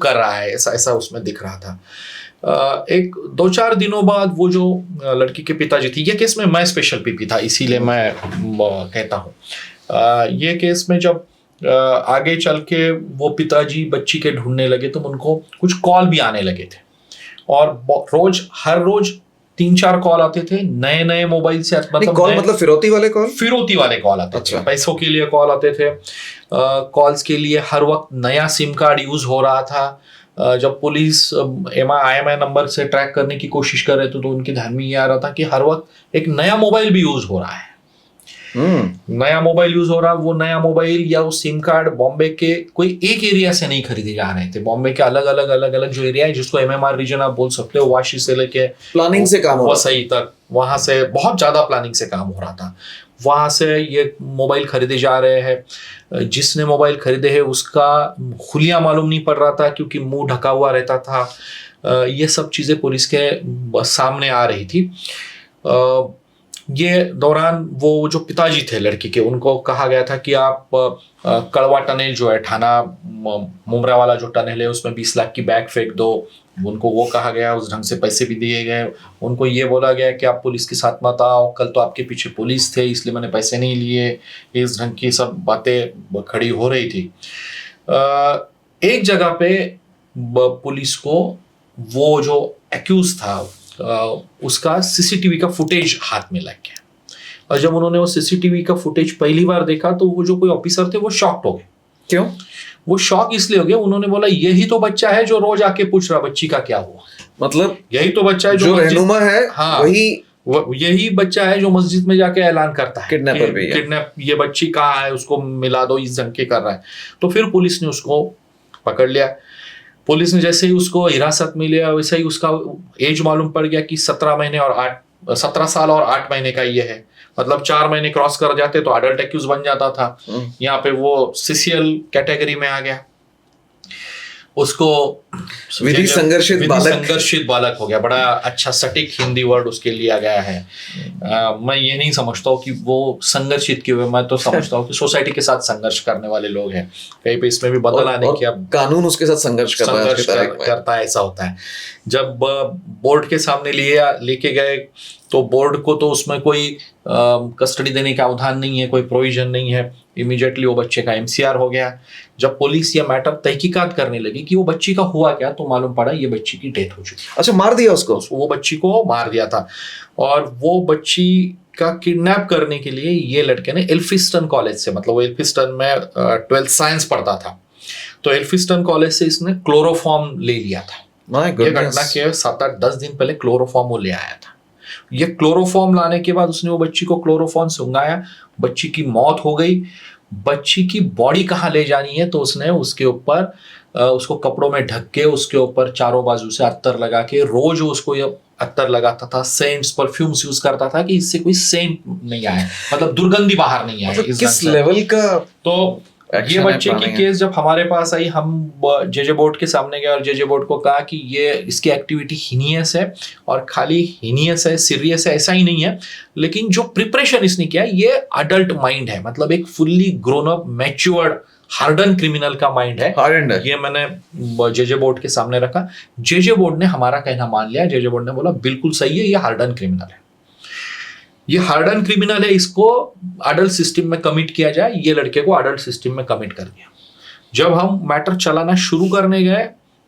कर रहा है, ऐसा उसमें दिख रहा था। एक 2-4 दिनों बाद वो जो लड़की के पिताजी थी, ये केस में मैं स्पेशल पीपी था, इसीलिए मैं कहता हूँ। ये केस में जब आगे चल के वो पिताजी बच्ची के ढूंढने लगे तो उनको कुछ कॉल भी आने लगे थे, और हर रोज 3-4 कॉल आते थे नए नए मोबाइल से। मतलब फिरौती वाले कॉल आते थे, पैसों के लिए कॉल आते थे। कॉल्स के लिए हर वक्त नया सिम कार्ड यूज हो रहा था। जब पुलिस IMEI नंबर से ट्रैक करने की कोशिश कर रहे थे तो उनके ध्यान में ये आ रहा था कि हर वक्त एक नया मोबाइल भी यूज हो रहा है। नया मोबाइल यूज हो रहा, वो नया मोबाइल या वो सिम कार्ड बॉम्बे के कोई एक एरिया से नहीं खरीदे जा रहे थे। बॉम्बे के अलग अलग जो एरिया है, जिसको MMR रीजन आप बोल सकते हो, वाशी से लेके प्लानिंग से काम हो सही तक, वहां से बहुत ज्यादा प्लानिंग से काम हो रहा था। वहां से ये मोबाइल खरीदे जा रहे हैं। जिसने मोबाइल खरीदे है उसका हुलिया मालूम नहीं पड़ रहा था, क्योंकि मुंह ढका हुआ रहता था। ये सब चीजें पुलिस के सामने आ रही थी। ये दौरान वो जो पिताजी थे लड़की के, उनको कहा गया था कि आप कड़वा टनल जो है, ठाना मुमरा वाला जो टनल है, उसमें 20 लाख की बैग फेंक दो। उनको वो कहा गया, उस ढंग से पैसे भी दिए गए। उनको ये बोला गया कि आप पुलिस के साथ मत आओ, कल तो आपके पीछे पुलिस थे इसलिए मैंने पैसे नहीं लिए। इस ढंग की सब बातें खड़ी हो रही थी। एक जगह पे पुलिस को वो जो एक्यूज था उसका CCTV का फुटेज हाथ में लग गया, और जब उन्होंने वो CCTV का फुटेज पहली बार देखा तो वो जो कोई ऑफिसर थे वो शॉक्ड हो गए। क्यों? वो शॉक इसलिए हो गया, उन्होंने बोला यही तो बच्चा है जो रोज आके पूछ रहा बच्ची का क्या हुआ। मतलब यही तो बच्चा है जो रहनुमा है। हाँ, यही बच्चा है जो मस्जिद में जाके ऐलान करता है किडनैप, ये बच्ची कहाँ है, उसको मिला दो, इस ढंग के कर रहा है। तो फिर पुलिस ने उसको पकड़ लिया। पुलिस ने जैसे ही उसको हिरासत में लिया, वैसे ही उसका एज मालूम पड़ गया कि 17 साल और 8 महीने का ये है। मतलब 4 महीने क्रॉस कर जाते तो अडल्ट एक्यूज बन जाता था। यहाँ पे वो CCL कैटेगरी में आ गया। उसको विधि संघर्षित बालक हो गया। बड़ा अच्छा सटीक हिंदी वर्ड उसके लिया गया है। मैं ये नहीं समझता हूँ कि वो संघर्षित क्यों है, मैं तो समझता हूँ कि सोसाइटी के साथ संघर्ष करने वाले लोग हैं। कहीं पे इसमें भी बदल आने की, अब कानून उसके साथ संघर्ष करता है, ऐसा होता है। जब बोर्ड के सामने लेके गए तो बोर्ड को तो उसमें कोई कस्टडी देने का प्रावधान नहीं है, कोई प्रोविजन नहीं है। इमीडिएटली वो बच्चे का MCR हो गया। जब पुलिस ये मैटर तहकीकात करने लगी कि वो बच्ची का हुआ क्या, तो मालूम पड़ा ये बच्ची की डेथ हो चुकी। अच्छा, मार दिया उसको? वो बच्ची को मार दिया था। और वो बच्ची का किडनैप करने के लिए ये लड़के ने एल्फिस्टन कॉलेज से, मतलब वो एल्फिस्टन में 12th साइंस पढ़ता था, तो एल्फिस्टन कॉलेज से इसने क्लोरोफॉर्म ले लिया था। ये घटना के 7-8-10 दिन पहले क्लोरोफॉर्म वो ले आया था। ये क्लोरोफॉर्म लाने के बाद उसने वो बच्ची को क्लोरोफॉर्म सुंघाया, बच्ची की मौत हो गई। बच्ची की बॉडी कहाँ ले जानी है, तो उसने उसके ऊपर उसको कपड़ों में ढक के उसके ऊपर चारों बाजू से अत्तर लगा के, रोज उसको ये अत्तर लगाता था, सेंट्स परफ्यूम्स यूज करता था कि इससे कोई सेंट नहीं आए, मतलब दुर्गंधी बाहर नहीं आए। मतलब किस लेवल का तो ये बच्चे की केस जब हमारे पास आई, हम JJ बोर्ड के सामने गए और JJ बोर्ड को कहा कि ये इसकी एक्टिविटी हीनियस है, और खाली हीनियस है, सीरियस है ऐसा ही नहीं है, लेकिन जो प्रिपरेशन इसने किया ये अडल्ट माइंड है, मतलब एक fully grown up matured harden criminal का माइंड है। ये मैंने JJ बोर्ड के सामने रखा। JJ बोर्ड ने हमारा कहना मान लिया। JJ बोर्ड ने बोला बिल्कुल सही है, ये हार्डन क्रिमिनल है, ये हार्डन क्रिमिनल है, इसको अडल्ट सिस्टम में कमिट किया जाए। ये लड़के को अडल्ट सिस्टम में कमिट कर दिया। जब हम मैटर चलाना शुरू करने गए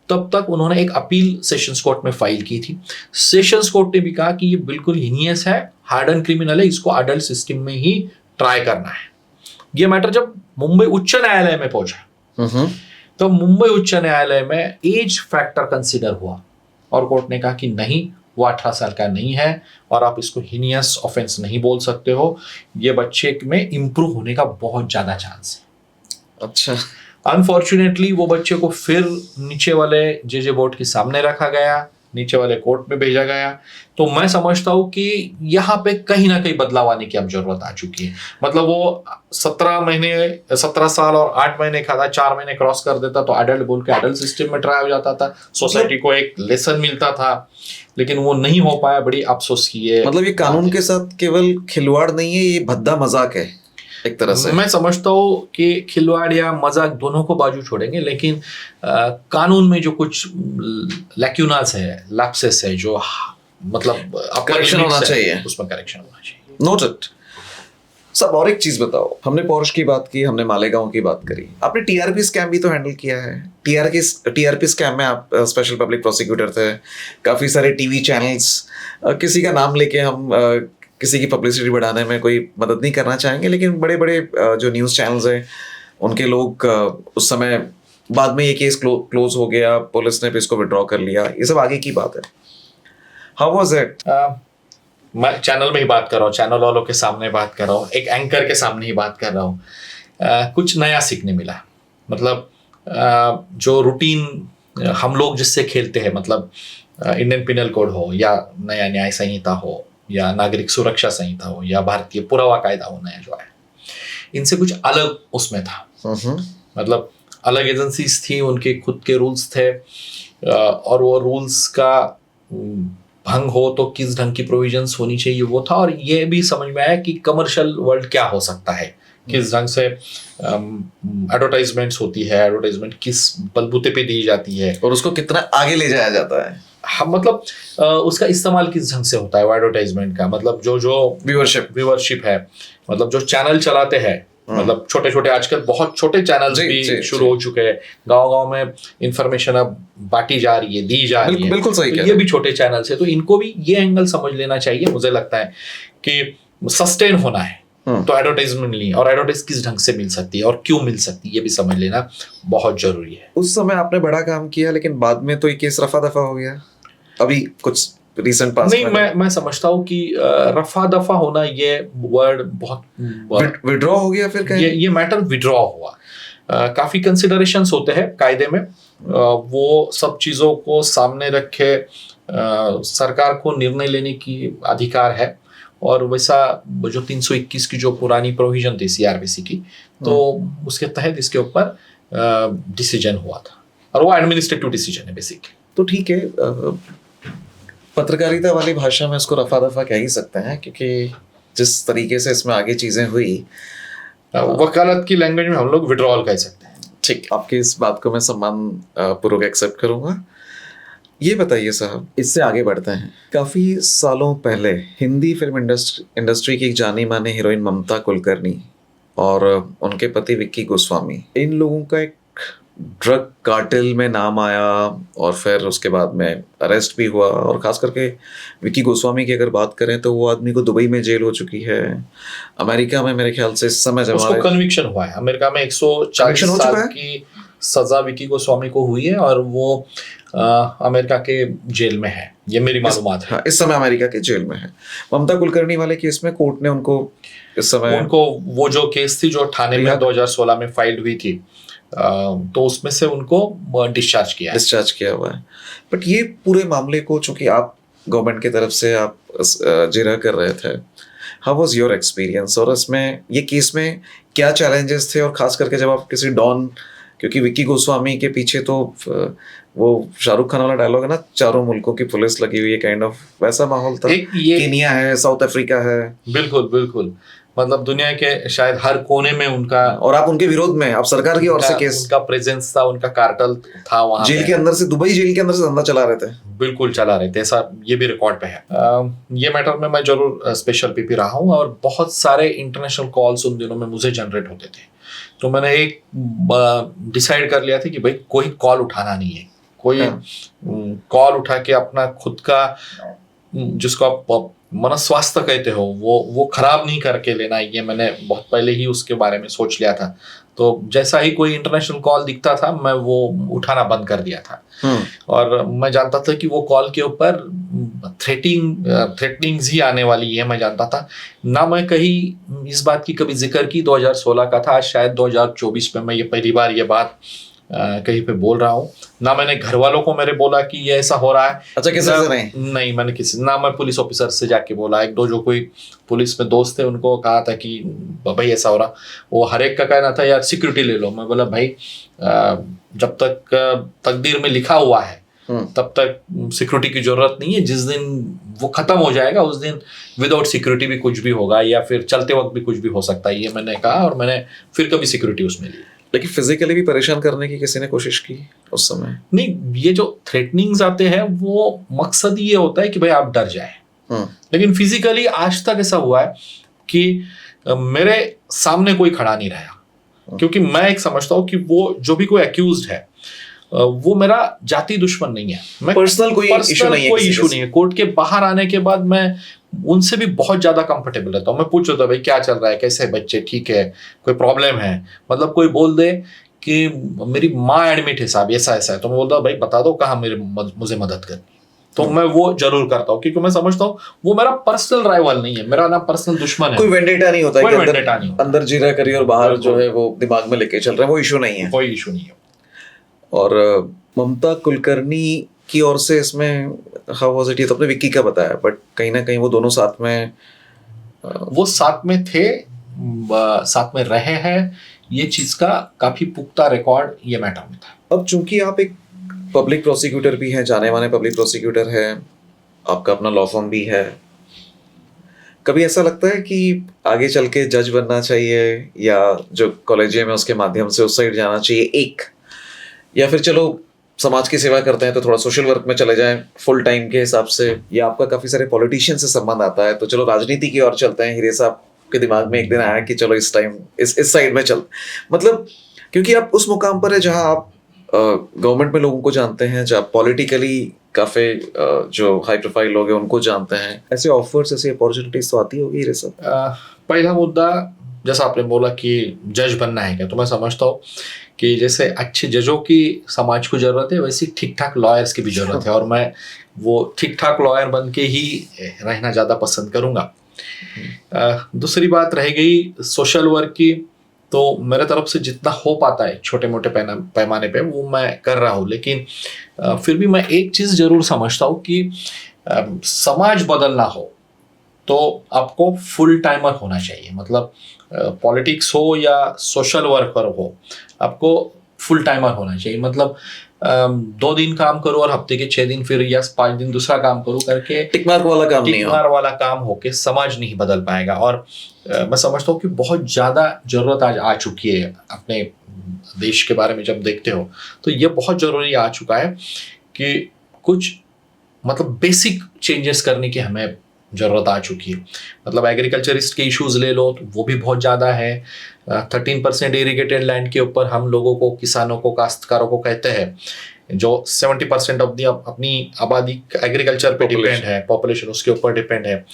तब तक उन्होंने एक अपील सेशंस कोर्ट में फाइल की थी। सेशंस कोर्ट ने भी कहा कि ये बिल्कुल हीनियस है, हार्डन क्रिमिनल है, इसको अडल्ट सिस्टम में ही ट्राई करना है। ये मैटर जब मुंबई उच्च न्यायालय में पहुंचा तो मुंबई उच्च न्यायालय में एज फैक्टर कंसिडर हुआ और कोर्ट ने कहा कि नहीं, वो 18 साल का नहीं है और आप इसको हीनियस ऑफेंस नहीं बोल सकते हो, ये बच्चे में इंप्रूव होने का बहुत ज्यादा चांस है। अच्छा। अनफॉर्चुनेटली वो बच्चे को फिर नीचे वाले जे बोर्ड के सामने रखा गया, नीचे वाले कोर्ट में भेजा गया। तो मैं समझता हूँ कि यहाँ पे कहीं ना कहीं बदलाव आने की अब जरूरत आ चुकी है। मतलब वो 17 साल और 8 महीने का था, 4 महीने क्रॉस कर देता तो एडल्ट बोल के एडल्ट सिस्टम में ट्राई हो जाता था, सोसाइटी को एक लेसन मिलता था, लेकिन वो नहीं हो पाया। बड़ी अफसोस की है। मतलब ये कानून के साथ केवल खिलवाड़ नहीं है, ये भद्दा मजाक है एक तरह से। मैं समझता हूँ कि खिलवाड़ या मजाक दोनों को बाजू छोड़ेंगे, लेकिन कानून में जो कुछ लैक्यूनास है, लैप्सेस है, जो मतलब करेक्शन होना चाहिए, उसमें करेक्शन होना चाहिए। नोटेड। सब और एक चीज बताओ, हमने पोर्श की बात की, हमने मालेगांव की बात करी, आपने टीआरपी स्कैम भी तो हैंडल किया है। टीआरपी स्कैम में आप स्पेशल पब्लिक प्रोसिक्यूटर थे, काफी सारे टीवी चैनल्स, किसी का नाम लेके हम किसी की पब्लिसिटी बढ़ाने में कोई मदद नहीं करना चाहेंगे, लेकिन बड़े बड़े जो न्यूज़ चैनल्स हैं उनके लोग उस समय, बाद में ये केस क्लोज हो गया, पुलिस ने भी इसको विड्रॉ कर लिया, ये सब आगे की बात है। How was it? मैं चैनल में ही बात कर रहा हूँ, चैनल वालों के सामने बात कर रहा हूँ, एक एंकर के सामने ही बात कर रहा हूँ। कुछ नया सीखने मिला। मतलब जो रूटीन हम लोग जिससे खेलते हैं, मतलब इंडियन पिनल कोड हो या नया न्याय संहिता हो या नागरिक सुरक्षा संहिता हो या भारतीय पुरावा कायदा हो नया जो है, इनसे कुछ अलग उसमें था। मतलब अलग एजेंसीज थी, उनके खुद के रूल्स थे, और वो रूल्स का भंग हो तो किस ढंग की प्रोविजंस होनी चाहिए वो था। और ये भी समझ में आया कि कमर्शियल वर्ल्ड क्या हो सकता है, किस ढंग से एडवर्टाइजमेंट्स होती है, एडवर्टाइजमेंट किस बलबूते पे दी जाती है और उसको कितना आगे ले जाया जाता है। हाँ, मतलब उसका इस्तेमाल किस ढंग से होता है वो एडवर्टाइजमेंट का। मतलब जो व्यूअरशिप है, मतलब जो चैनल चलाते हैं, मतलब छोटे छोटे आजकल बहुत छोटे चैनल्स भी शुरू हो चुके हैं, गांव में इंफॉर्मेशन अब बांटी जा रही है, दी जा रही है। बिल्कुल सही तो ये भी छोटे चैनल्स है, तो इनको भी ये एंगल समझ लेना चाहिए। मुझे लगता है कि सस्टेन होना है तो एडवर्टाइजमेंट नहीं, और एडवर्टाइज किस ढंग से मिल सकती है और क्यों मिल सकती है, ये भी समझ लेना बहुत जरूरी है। उस समय आपने बड़ा काम किया, लेकिन बाद में तो ये केस रफा दफा हो गया। अभी कुछ रिसेंट पास्ट नहीं, मैं समझता हूँ कि रफा दफा होना ये वर्ड बहुत विड्रॉ हो गया। फिर ये मैटर विड्रॉ हुआ। काफी कंसिडरेशंस होते हैं कायदे में, वो सब चीजों को सामने रखे सरकार को निर्णय लेने की अधिकार है। और वैसा जो 321 की जो पुरानी प्रोविजन थी सीआरपीसी की, तो उसके तहत इसके ऊपर डिसीजन हुआ था, और वो एडमिनिस्ट्रेटिव डिसीजन है बेसिकली। तो ठीक है, पत्रकारिता वाली भाषा में इसको रफा दफा कह ही सकते हैं, क्योंकि जिस तरीके से इसमें आगे चीजें हुई, वकालत की लैंग्वेज में हम लोग विड्रॉल कह सकते हैं। ठीक, आपकी इस बात को मैं सम्मान पूर्वक एक्सेप्ट करूंगा। ये बताइए साहब, इससे आगे बढ़ते हैं। काफी सालों पहले हिंदी फिल्म इंडस्ट्री की एक जानी मानी हीरोइन ममता कुलकर्णी और उनके पति विक्की गोस्वामी, इन लोगों का एक ड्रग कार्टेल में नाम आया, और फिर उसके बाद में अरेस्ट भी हुआ। और खास करके विक्की गोस्वामी की अगर बात करें तो वो आदमी को दुबई में जेल हो चुकी है। अमेरिका में मेरे ख्याल से इस समय जब उसको कन्विक्शन हुआ है, अमेरिका में 140 साल की सजा विक्की गोस्वामी को हुई है, और वो अमेरिका के जेल में है, ये मेरी मालूमात है। हाँ, इस समय अमेरिका के जेल में है। ममता कुलकर्णी वाले केस में कोर्ट ने उनको इस समय वो जो केस थी जो थाने में 2016 में फाइल हुई थी, तो उसमें से उनको डिस्चार्ज किया हुआ है। बट ये पूरे मामले को, चूंकि आप गवर्नमेंट की तरफ से आप जिरह कर रहे थे, हाउ वाज योर एक्सपीरियंस? और इसमें ये केस में क्या चैलेंजेस थे? और खास करके जब आप किसी डॉन, क्योंकि विक्की गोस्वामी के पीछे तो वो शाहरुख खान वाला डायलॉग है ना, चारों मुल्कों की पुलिस लगी हुई है, काइंड ऑफ वैसा माहौल था। केनिया है, साउथ अफ्रीका है, बिल्कुल मतलब दुनिया के शायद हर कोने में उनका, और आप उनके विरोध में, आप सरकार की ओर से केस, उनका प्रेजेंस था, उनका कार्टल था वहां जेल के अंदर से, दुबई जेल के अंदर से धंधा चला रहे थे। बिल्कुल चला रहे थे, ऐसा ये भी रिकॉर्ड पे है। ये मैटर में मैं जरूर स्पेशल पीपी रहा हूँ, और बहुत सारे इंटरनेशनल कॉल्स उन दिनों में मुझे जनरेट होते थे। तो मैंने एक डिसाइड कर लिया था कि भाई कोई कॉल उठाना नहीं है, कोई कॉल उठा के अपना खुद का, जिसको आप मनस्वास्थ्य कहते हो, वो खराब नहीं करके लेना। ये मैंने बहुत पहले ही उसके बारे में सोच लिया था। तो जैसा ही कोई इंटरनेशनल कॉल दिखता था मैं वो उठाना बंद कर दिया था। और मैं जानता था कि वो कॉल के ऊपर थ्रेटनिंग्स ही आने वाली है, मैं जानता था ना। मैं कहीं इस बात की कभी जिक्र की 2016 का था, आज शायद 2024 में मैं ये पहली बार ये बात कहीं पे बोल रहा हूँ। ना मैंने घर वालों को मेरे बोला कि ये ऐसा हो रहा है। अच्छा, किसी से नहीं, मैंने किसी ना मैं पुलिस ऑफिसर से जाके बोला। एक दो जो कोई पुलिस में दोस्त थे उनको कहा था कि भाई ऐसा हो रहा। वो हर एक का कहना था यार सिक्योरिटी ले लो। मैं बोला भाई जब तक तकदीर में लिखा हुआ है तब तक सिक्योरिटी की जरूरत नहीं है। जिस दिन वो खत्म हो जाएगा उस दिन विदाउट सिक्योरिटी भी कुछ भी होगा, या फिर चलते वक्त भी कुछ भी हो सकता है, ये मैंने कहा। और मैंने फिर कभी सिक्योरिटी उसमें ली। लेकिन फिजिकली भी परेशान करने की किसी ने कोशिश की उस समय? नहीं, ये जो थ्रेटनिंग्स आते हैं वो मकसद ये होता है कि भाई आप डर जाए। लेकिन फिजिकली आज तक ऐसा हुआ है कि मेरे सामने कोई खड़ा नहीं रहा, क्योंकि मैं एक समझता हूँ कि वो जो भी कोई एक्यूज्ड है वो मेरा जाति दुश्मन नहीं है। मैं पर्सनल कोई इशू नहीं है। कोर्ट के बाहर आने के बाद मैं उनसे भी बहुत ज्यादा कंफर्टेबल रहता हूँ। मैं पूछ रहा था भाई क्या चल रहा है, कैसे बच्चे, ठीक है, कोई प्रॉब्लम है। मतलब कोई बोल दे कि मेरी माँ एडमिट है साहब, ऐसा ऐसा है, तो मैं बोलता हूँ भाई बता दो कहाँ मुझे मदद करनी। तो मैं वो जरूर करता हूँ, क्योंकि मैं समझता हूँ वो मेरा पर्सनल राइवल नहीं है, मेरा ना पर्सनल दुश्मन है। कोई वेंडेटा नहीं होता, कोई वेंडेटा नहीं होता। अंदर जीरा करी और बाहर जो है वो दिमाग में लेके चल रहे हैं, वो इशू नहीं है। कोई इशू नहीं है। और ममता कुलकर्णी की ओर से इसमें हाउ वाज इट? ये तो आपने विक्की का बताया, बट कहीं ना कहीं वो दोनों साथ में वो साथ में थे, साथ में रहे हैं, ये चीज का काफी पुख्ता रिकॉर्ड ये मैटर में था। अब चूंकि आप एक पब्लिक प्रोसिक्यूटर भी हैं, जाने माने पब्लिक प्रोसिक्यूटर है, आपका अपना लॉ फर्म भी है, कभी ऐसा लगता है कि आगे चल के जज बनना चाहिए या जो कॉलेजियम है उसके माध्यम से उस साइड जाना चाहिए एक, या फिर चलो समाज की सेवा करते हैं तो थोड़ा सोशल वर्क में चले जाएं फुल टाइम के हिसाब से, या आपका काफी सारे पॉलिटिशियन से संबंध आता है तो चलो राजनीति की ओर चलते हैं? हीरे साहब के दिमाग में एक दिन आया कि चलो इस टाइम इस साइड में चल, मतलब क्योंकि आप उस मुकाम पर है जहां आप गवर्नमेंट में लोगों को जानते हैं, जहाँ पॉलिटिकली काफी जो हाई प्रोफाइल लोग हैं उनको जानते हैं, ऐसे ऑफर्स, ऐसी अपॉर्चुनिटीज तो आती होगी हीरे साहब? पहला मुद्दा जैसा आपने बोला कि जज बनना है क्या, तो मैं समझता हूँ कि जैसे अच्छे जजों की समाज को जरूरत है वैसी ठीक ठाक लॉयर्स की भी जरूरत है, और मैं वो ठीक ठाक लॉयर बन के ही रहना ज़्यादा पसंद करूँगा। दूसरी बात रह गई सोशल वर्क की, तो मेरे तरफ से जितना हो पाता है छोटे मोटे पैमाने पे वो मैं कर रहा हूँ। लेकिन फिर भी मैं एक चीज़ जरूर समझता हूँ कि समाज बदलना हो तो आपको फुल टाइमर होना चाहिए। मतलब पॉलिटिक्स हो या सोशल वर्कर हो, आपको फुल टाइमर होना चाहिए। मतलब 2 दिन काम करो और हफ्ते के 6 दिन फिर या 5 दिन दूसरा काम करो करके टिकमार्क वाला काम नहीं हो, टिकमार वाला काम होके समाज नहीं बदल पाएगा। और मैं समझता हूँ कि बहुत ज़्यादा ज़रूरत आज आ चुकी है। अपने देश के बारे में जब देखते हो तो ये बहुत ज़रूरी आ चुका है कि कुछ मतलब बेसिक चेंजेस करने की हमें ज़रूरत आ चुकी है। मतलब एग्रीकल्चरिस्ट के इश्यूज ले लो तो वो भी बहुत ज़्यादा है। 13% इरिगेटेड लैंड के ऊपर हम लोगों को, किसानों को, काश्तकारों को कहते हैं, जो 70% ऑफ दी अपनी आबादी एग्रीकल्चर पे डिपेंड है, पॉपुलेशन उसके ऊपर डिपेंड है,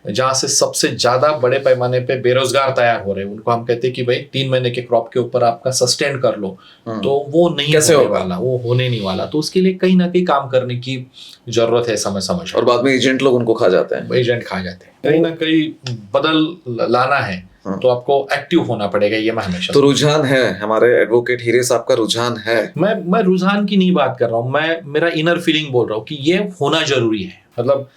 जहाँ से सबसे ज़्यादा बड़े पैमाने पे बेरोजगार तैयार हो रहे हैं, उनको हम कहते हैं कि भाई 3 महीने के क्रॉप के ऊपर आपका सस्टेन कर लो, तो वो नहीं होने वाला, वो होने नहीं वाला। तो उसके लिए कहीं ना कहीं काम करने की जरूरत है समय समय। और बाद में एजेंट लोग उनको खा जाते हैं, एजेंट खा जाते हैं। कहीं ना कहीं बदल लाना है तो आपको एक्टिव होना पड़ेगा, ये मैं हमेशा। तो रुझान है हमारे एडवोकेट हीरे साहब का, रुझान है। मैं रुझान की नहीं बात कर रहा हूँ, मैं मेरा इनर फीलिंग बोल रहा हूँ कि ये होना जरूरी है। मतलब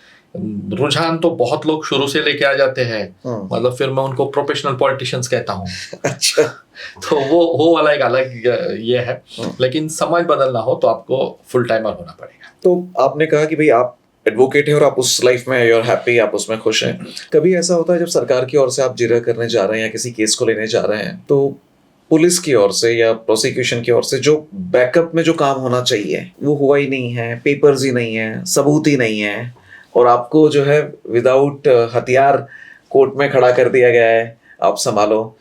रुझान तो बहुत लोग शुरू से लेके आ जाते हैं, मतलब फिर मैं उनको प्रोफेशनल पॉलिटिशियंस कहता हूँ। अच्छा, तो वो वाला एक अलग ये है। लेकिन समाज बदलना हो तो आपको फुल टाइमर होना पड़ेगा। तो आपने कहा कि भाई आप एडवोकेट है और आप उस लाइफ में यू आर हैप्पी, आप उसमें खुश हैं। कभी ऐसा होता है जब सरकार की ओर से आप जिरह करने जा रहे हैं या किसी केस को लेने जा रहे हैं, तो पुलिस की ओर से या प्रोसिक्यूशन की ओर से जो बैकअप में जो काम होना चाहिए वो हुआ ही नहीं है, पेपर्स ही नहीं है, सबूत ही नहीं है, और आपको जो है विदाउट हथियार कोर्ट में खड़ा कर दिया गया है, आप संभालो,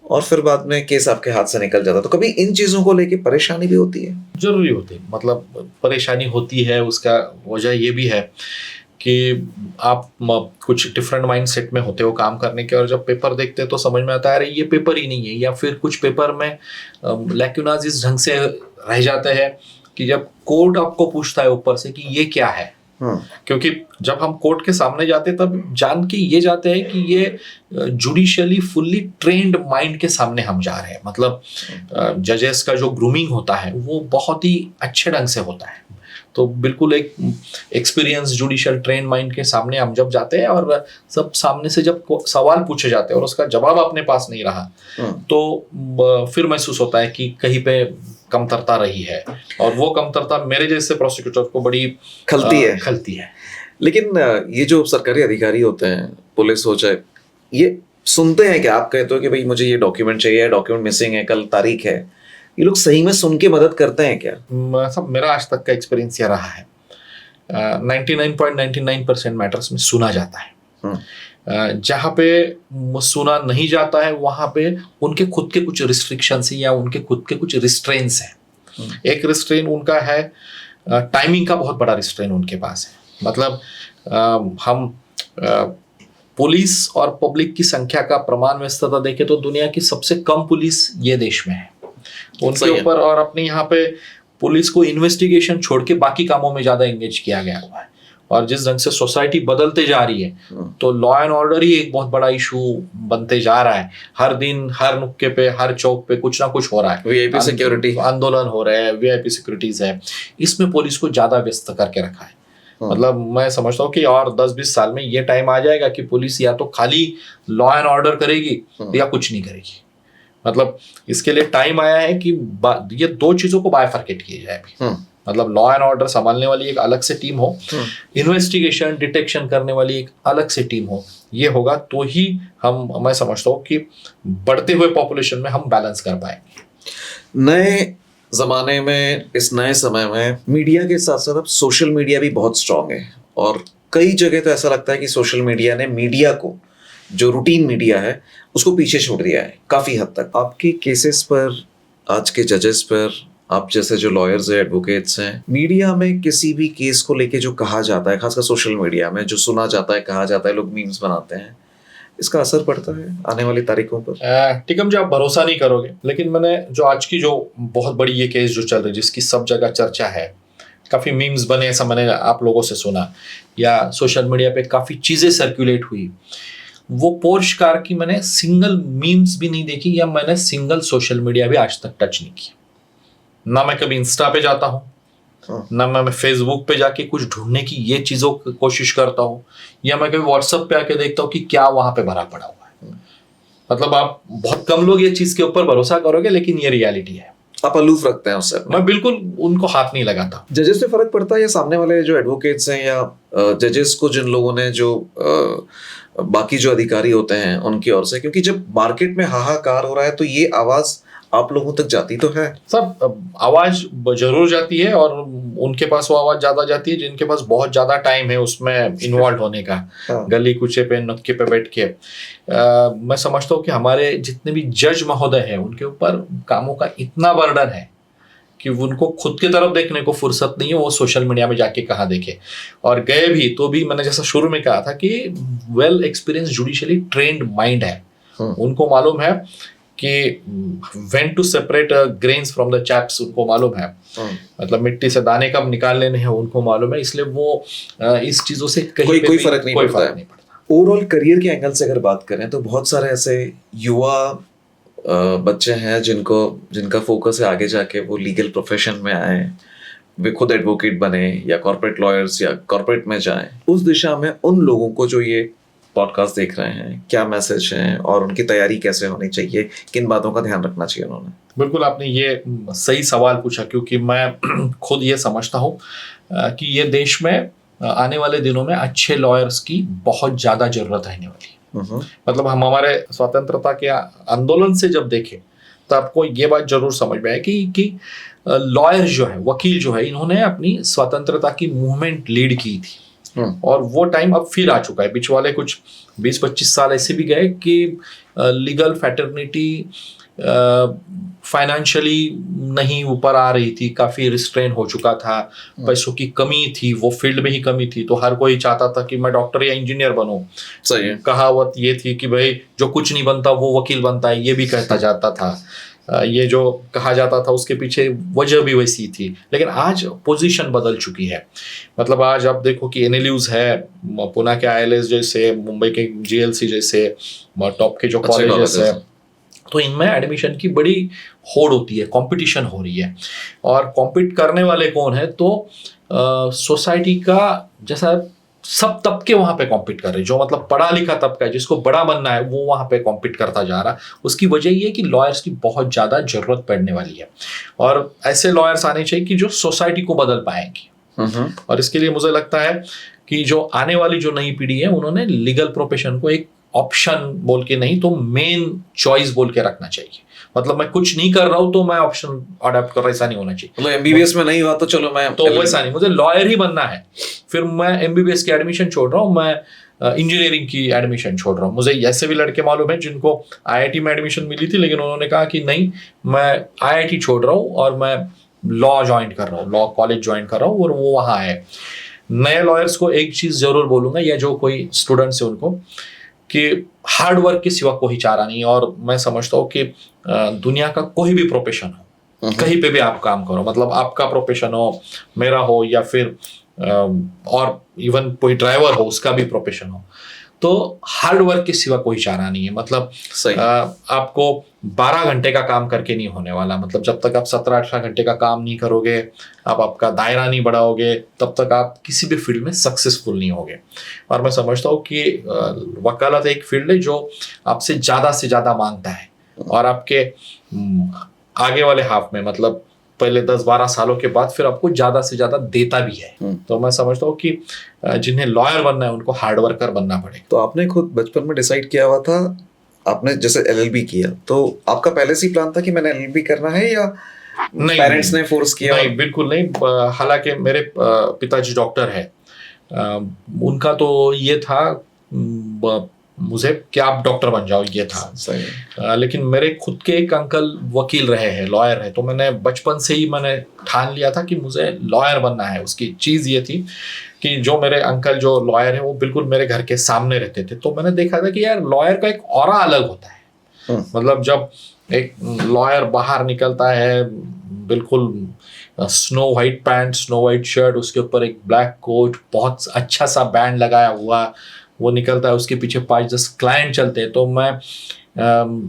और फिर बाद में केस आपके हाथ से निकल जाता। तो कभी इन चीज़ों को लेके परेशानी भी होती है? जरूरी होती है, मतलब परेशानी होती है। उसका वजह ये भी है कि आप कुछ डिफरेंट माइंडसेट में होते हो काम करने के, और जब पेपर देखते हैं तो समझ में आता है अरे ये पेपर ही नहीं है, या फिर कुछ पेपर में लैक्यूनाज इस ढंग से रह जाते हैं कि जब कोर्ट आपको पूछता है ऊपर से कि ये क्या है, क्योंकि जब हम कोर्ट के सामने जाते हैं तब जान के ये जाते हैं कि ये जुडिशियली फुल्ली ट्रेंड माइंड के सामने हम जा रहे हैं। मतलब जजेस का जो ग्रूमिंग होता है वो बहुत ही अच्छे ढंग से होता है। तो बिल्कुल एक एक्सपीरियंस जुडिशियल ट्रेन माइंड के सामने हम जब जाते हैं और सब सामने से जब सवाल पूछे जाते हैं और उसका जवाब अपने पास नहीं रहा, तो फिर महसूस होता है कि कहीं पे कमतरता रही है, और वो कमतरता मेरे जैसे प्रोसिक्यूटर को बड़ी खलती है। लेकिन ये जो सरकारी अधिकारी होते हैं, पुलिस हो चाहे, ये सुनते हैं कि आप कहते हो कि भाई मुझे ये डॉक्यूमेंट चाहिए, डॉक्यूमेंट मिसिंग है, कल तारीख है, ये लोग सही में सुन के मदद करते हैं क्या? सब मेरा आज तक का एक्सपीरियंस ये रहा है, 99.99% मैटर्स में सुना जाता है। जहाँ पे सुना नहीं जाता है वहां पे उनके खुद के कुछ रिस्ट्रिक्शंस या उनके खुद के कुछ रिस्ट्रेंस हैं। एक रिस्ट्रेन उनका है, टाइमिंग का बहुत बड़ा रिस्ट्रेन उनके पास है। मतलब हम पुलिस और पब्लिक की संख्या का प्रमाण व्यस्तता देखें तो दुनिया की सबसे कम पुलिस ये देश में है उनके ऊपर, और अपने यहाँ पे पुलिस को इन्वेस्टिगेशन छोड़ के बाकी कामों में ज्यादा एंगेज किया गया हुआ है। और जिस ढंग से सोसाइटी बदलते जा रही है तो लॉ एंड ऑर्डर ही एक बहुत बड़ा इशू बनते जा रहा है। हर दिन हर नुक्के पे हर चौक पे कुछ ना कुछ हो रहा है, वीआईपी सिक्योरिटी आंदोलन हो रहे हैं, वीआईपी सिक्योरिटीज है, इसमें पुलिस को ज्यादा व्यस्त करके रखा है। मतलब मैं समझता हूँ कि और 10-20 साल में ये टाइम आ जाएगा कि पुलिस या तो खाली लॉ एंड ऑर्डर करेगी या कुछ नहीं करेगी। मतलब इसके लिए टाइम आया है कि ये दो चीजों को बायफर्केट किया जाए। मतलब लॉ एंड ऑर्डर संभालने वाली एक अलग से टीम हो, इन्वेस्टिगेशन डिटेक्शन करने वाली एक अलग से टीम हो। ये होगा तो ही मैं समझता हूँ कि बढ़ते हुए पॉपुलेशन में हम बैलेंस कर पाएंगे। नए जमाने में, इस नए समय में मीडिया के साथ साथ अब सोशल मीडिया भी बहुत स्ट्रांग है, और कई जगह तो ऐसा लगता है कि सोशल मीडिया ने मीडिया को, जो रूटीन मीडिया है, उसको पीछे छोड़ दिया है काफी हद तक। आपके केसेस पर, आज के जजेस पर, आप जैसे जो लॉयर्स हैं, एडवोकेट्स हैं, मीडिया में किसी भी केस को लेके जो कहा जाता है, खासकर सोशल मीडिया में जो सुना जाता है, कहा जाता है, लोग मीम्स बनाते हैं, इसका असर पड़ता है आने वाली तारीखों पर? टिकम जी, आप भरोसा नहीं करोगे, लेकिन मैंने जो आज की जो बहुत बड़ी ये केस जो चल रही, जिसकी सब जगह चर्चा है, काफी मीम्स बने, ऐसा मैंने आप लोगों से सुना, या सोशल मीडिया पे काफी चीजें सर्कुलेट हुई, वो पोर्श कार की मैंने सिंगल मीम्स भी नहीं देखी, या मैंने सिंगल सोशल मीडिया भी आज तक टच नहीं किया। ना मैं कभी इंस्टा पे जाता हूँ, ना मैं फेसबुक पे जाके कुछ ढूंढने की ये चीजों की कोशिश करता हूँ, या मैं कभी व्हाट्सएप पे आके देखता हूँ कि क्या वहां पे भरा पड़ा हुआ है। मतलब आप बहुत कम लोग ये चीज के ऊपर भरोसा करोगे, लेकिन ये रियलिटी है। आप अलूफ रखते हैं उससे? मैं बिल्कुल उनको हाथ नहीं लगाता। जजेस से फर्क पड़ता है या सामने वाले जो एडवोकेट्स हैं, या जजेस को जिन लोगों ने जो बाकी जो अधिकारी होते हैं उनकी ओर से? क्योंकि जब मार्केट में हाहाकार हो रहा है तो ये आवाज आप लोगों तक जाती तो है। सब आवाज जरूर जाती है, और उनके पास वो आवाज ज्यादा जाती है जिनके पास बहुत ज्यादा टाइम है उसमें इन्वॉल्व होने का। गली कुचे पे, नुक्के पे बैठ के मैं समझता हूँ कि हमारे जितने भी जज महोदय हैं उनके ऊपर कामों का इतना बर्डन है कि उनको खुद की तरफ देखने को फुर्सत नहीं है, वो सोशल मीडिया में जाके कहाँ देखे। और गए भी तो भी मैंने जैसा शुरू में कहा था कि well experience judicially trend mind है, उनको मालूम है कि when to separate grains from the chaps, उनको मालूम है। मतलब मिट्टी से दाने कब निकाल लेने हैं उनको मालूम है, इसलिए वो इस चीजों से कहीं कोई फर्क नहीं पड़ता। ओवरऑल करियर के एंगल से अगर बात करें तो बहुत सारे ऐसे युवा बच्चे हैं जिनका फोकस है आगे जाके वो लीगल प्रोफेशन में आए, वे खुद एडवोकेट बने या कॉर्पोरेट लॉयर्स या कॉर्पोरेट में जाएं। उस दिशा में उन लोगों को जो ये पॉडकास्ट देख रहे हैं, क्या मैसेज है और उनकी तैयारी कैसे होनी चाहिए, किन बातों का ध्यान रखना चाहिए उन्होंने? बिल्कुल आपने ये सही सवाल पूछा, क्योंकि मैं खुद ये समझता हूँ कि ये देश में आने वाले दिनों में अच्छे लॉयर्स की बहुत ज्यादा जरूरत रहने वाली है। मतलब हम हमारे स्वतंत्रता के आंदोलन से जब देखें तो आपको ये बात जरूर समझ में आए कि लॉयर जो है, वकील जो है, इन्होंने अपनी स्वतंत्रता की मूवमेंट लीड की थी, और वो टाइम अब फिर आ चुका है। बीच वाले कुछ 20-25 साल ऐसे भी गए कि लीगल फैटर्निटी फाइनेंशियली नहीं ऊपर आ रही थी, काफ़ी रिस्ट्रेन हो चुका था, पैसों की कमी थी, वो फील्ड में ही कमी थी, तो हर कोई चाहता था कि मैं डॉक्टर या इंजीनियर बनूं। सही है। कहावत ये थी कि भाई जो कुछ नहीं बनता वो वकील बनता है, ये भी कहता जाता था। ये जो कहा जाता था उसके पीछे वजह भी वैसी थी। लेकिन आज पोजीशन बदल चुकी है। मतलब आज आप देखो कि एनएलयूज है, पुणे के आईएलएस जैसे, मुंबई के जीएलसी जैसे टॉप के जो अच्छे कॉलेजेस colleges है, तो इनमें एडमिशन की बड़ी होड़ होती है, कंपटीशन हो रही है। और कॉम्पीट करने वाले कौन है, तो सोसाइटी का जैसा सब तबके वहां पे कॉम्पीट कर रहे हैं। जो मतलब पढ़ा लिखा तबका है, जिसको बड़ा बनना है, वो वहां पे कॉम्पीट करता जा रहा है। उसकी वजह ये है कि लॉयर्स की बहुत ज्यादा जरूरत पड़ने वाली है, और ऐसे लॉयर्स आने चाहिए कि जो सोसाइटी को बदल पाएंगे। और इसके लिए मुझे लगता है कि जो आने वाली जो नई पीढ़ी है, उन्होंने लीगल प्रोफेशन को एक ऑप्शन बोल के नहीं तो मेन चॉइस बोल के रखना चाहिए। मतलब मैं कुछ नहीं कर रहा हूं तो मैं ऑप्शन अडॉप्ट कर रहा, ऐसा नहीं होना चाहिए। मतलब एमबीबीएस में नहीं हुआ तो चलो मैं तो वैसा नहीं, मुझे लॉयर ही बनना है, फिर मैं एमबीबीएस की एडमिशन छोड़ रहा हूँ, मैं इंजीनियरिंग की एडमिशन छोड़ रहा हूँ। मुझे ऐसे भी लड़के मालूम है जिनको आईआईटी में एडमिशन मिली थी, लेकिन उन्होंने कहा कि नहीं, मैं आईआईटी छोड़ रहा हूँ और मैं लॉ ज्वाइन कर रहा हूँ, लॉ कॉलेज ज्वाइन कर रहा हूँ, और वो वहाँ है। नए लॉयर्स को एक चीज जरूर बोलूंगा, या जो कोई स्टूडेंट्स है उनको, कि हार्ड वर्क के सिवा कोई चारा नहीं। और मैं समझता हूँ कि दुनिया का कोई भी प्रोफेशन हो, कहीं पे भी आप काम करो, मतलब आपका प्रोफेशन हो, मेरा हो, या फिर और इवन कोई ड्राइवर हो उसका भी प्रोफेशन हो, तो हार्ड वर्क के सिवा कोई चारा नहीं है। मतलब आपको 12 घंटे का काम करके नहीं होने वाला। मतलब जब तक आप 17-18 घंटे का काम नहीं करोगे, आप आपका दायरा नहीं बढ़ाओगे, तब तक आप किसी भी फील्ड में सक्सेसफुल नहीं होगे। और मैं समझता हूँ कि वकालत एक फील्ड है जो आपसे ज़्यादा मांगता है, और आपके आगे वाले हाफ में, मतलब पहले 10-12 सालों के बाद फिर आपको ज्यादा से ज्यादा देता भी है। तो मैं समझता हूँ कि जिन्हें लॉयर बनना है उनको हार्ड वर्कर बनना पड़ेगा। तो आपने खुद बचपन में डिसाइड किया हुआ था, आपने जैसे एलएलबी किया, तो आपका पहले से ही प्लान था कि मैंने एलएलबी करना है, या नहीं, पेरेंट्स ने फोर्स किया? नहीं, बिल्कुल नहीं। हालांकि मेरे पिताजी डॉक्टर है, उनका तो ये था मुझे कि आप डॉक्टर बन जाओ, ये था। सही। लेकिन मेरे खुद के एक अंकल वकील रहे हैं, लॉयर है, तो मैंने बचपन से ही मैंने ठान लिया था कि मुझे लॉयर बनना है। उसकी चीज़ ये थी कि जो मेरे अंकल जो लॉयर है वो बिल्कुल मेरे घर के सामने रहते थे, तो मैंने देखा था कि यार लॉयर का एक ऑरा अलग होता है। मतलब जब एक लॉयर बाहर निकलता है, बिल्कुल snow white pant, snow white shirt, उसके ऊपर एक ब्लैक कोट, बहुत अच्छा सा बैंड लगाया हुआ, वो निकलता है, उसके पीछे 5-10 क्लाइंट चलते हैं, तो मैं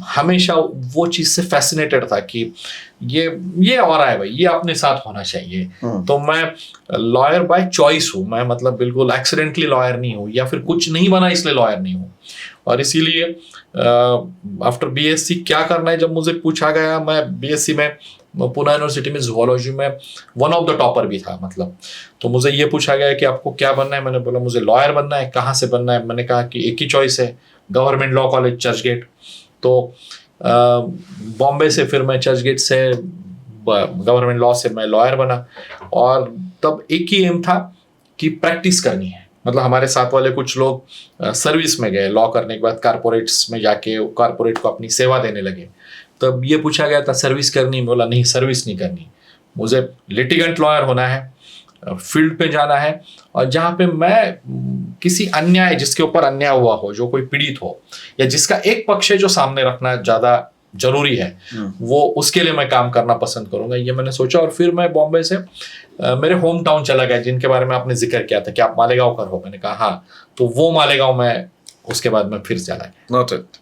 हमेशा वो चीज़ से फैसिनेटेड था कि ये और है भाई, ये अपने साथ होना चाहिए। तो मैं लॉयर बाय चॉइस हूँ, मैं मतलब बिल्कुल एक्सीडेंटली लॉयर नहीं हूँ, या फिर कुछ नहीं बना इसलिए लॉयर नहीं हूँ। और इसीलिए आफ्टर बीएससी क्या करना है जब मुझे पूछा गया, मैं बीएससी में पुणे यूनिवर्सिटी में जूलॉजी में वन ऑफ द टॉपर भी था। मतलब तो मुझे ये पूछा गया कि आपको क्या बनना है, मैंने बोला मुझे लॉयर बनना है। कहाँ से बनना है, मैंने कहा कि एक ही चॉइस है, गवर्नमेंट लॉ कॉलेज चर्चगेट। तो बॉम्बे से फिर मैं चर्चगेट से गवर्नमेंट लॉ से मैं लॉयर बना, और तब एक ही एम था कि प्रैक्टिस करनी है। मतलब हमारे साथ वाले कुछ लोग सर्विस में गए, लॉ करने के बाद कारपोरेट्स में जाके कारपोरेट को अपनी सेवा देने लगे। तब ये पूछा गया था सर्विस करनी, बोला नहीं सर्विस नहीं करनी, मुझे लिटिगेंट लॉयर होना है, फील्ड पे जाना है, और जहाँ पे मैं किसी अन्याय, जिसके ऊपर अन्याय हुआ हो, जो कोई पीड़ित हो, या जिसका एक पक्ष है जो सामने रखना ज़्यादा जरूरी है, वो उसके लिए मैं काम करना पसंद करूंगा, ये मैंने सोचा। और फिर मैं बॉम्बे से मेरे होम टाउन चला गया, जिनके बारे में आपने जिक्र किया था कि आप मालेगांव कर हो, मैंने कहा हाँ, तो वो मालेगांव में उसके बाद मैं फिर चला गया। Not it.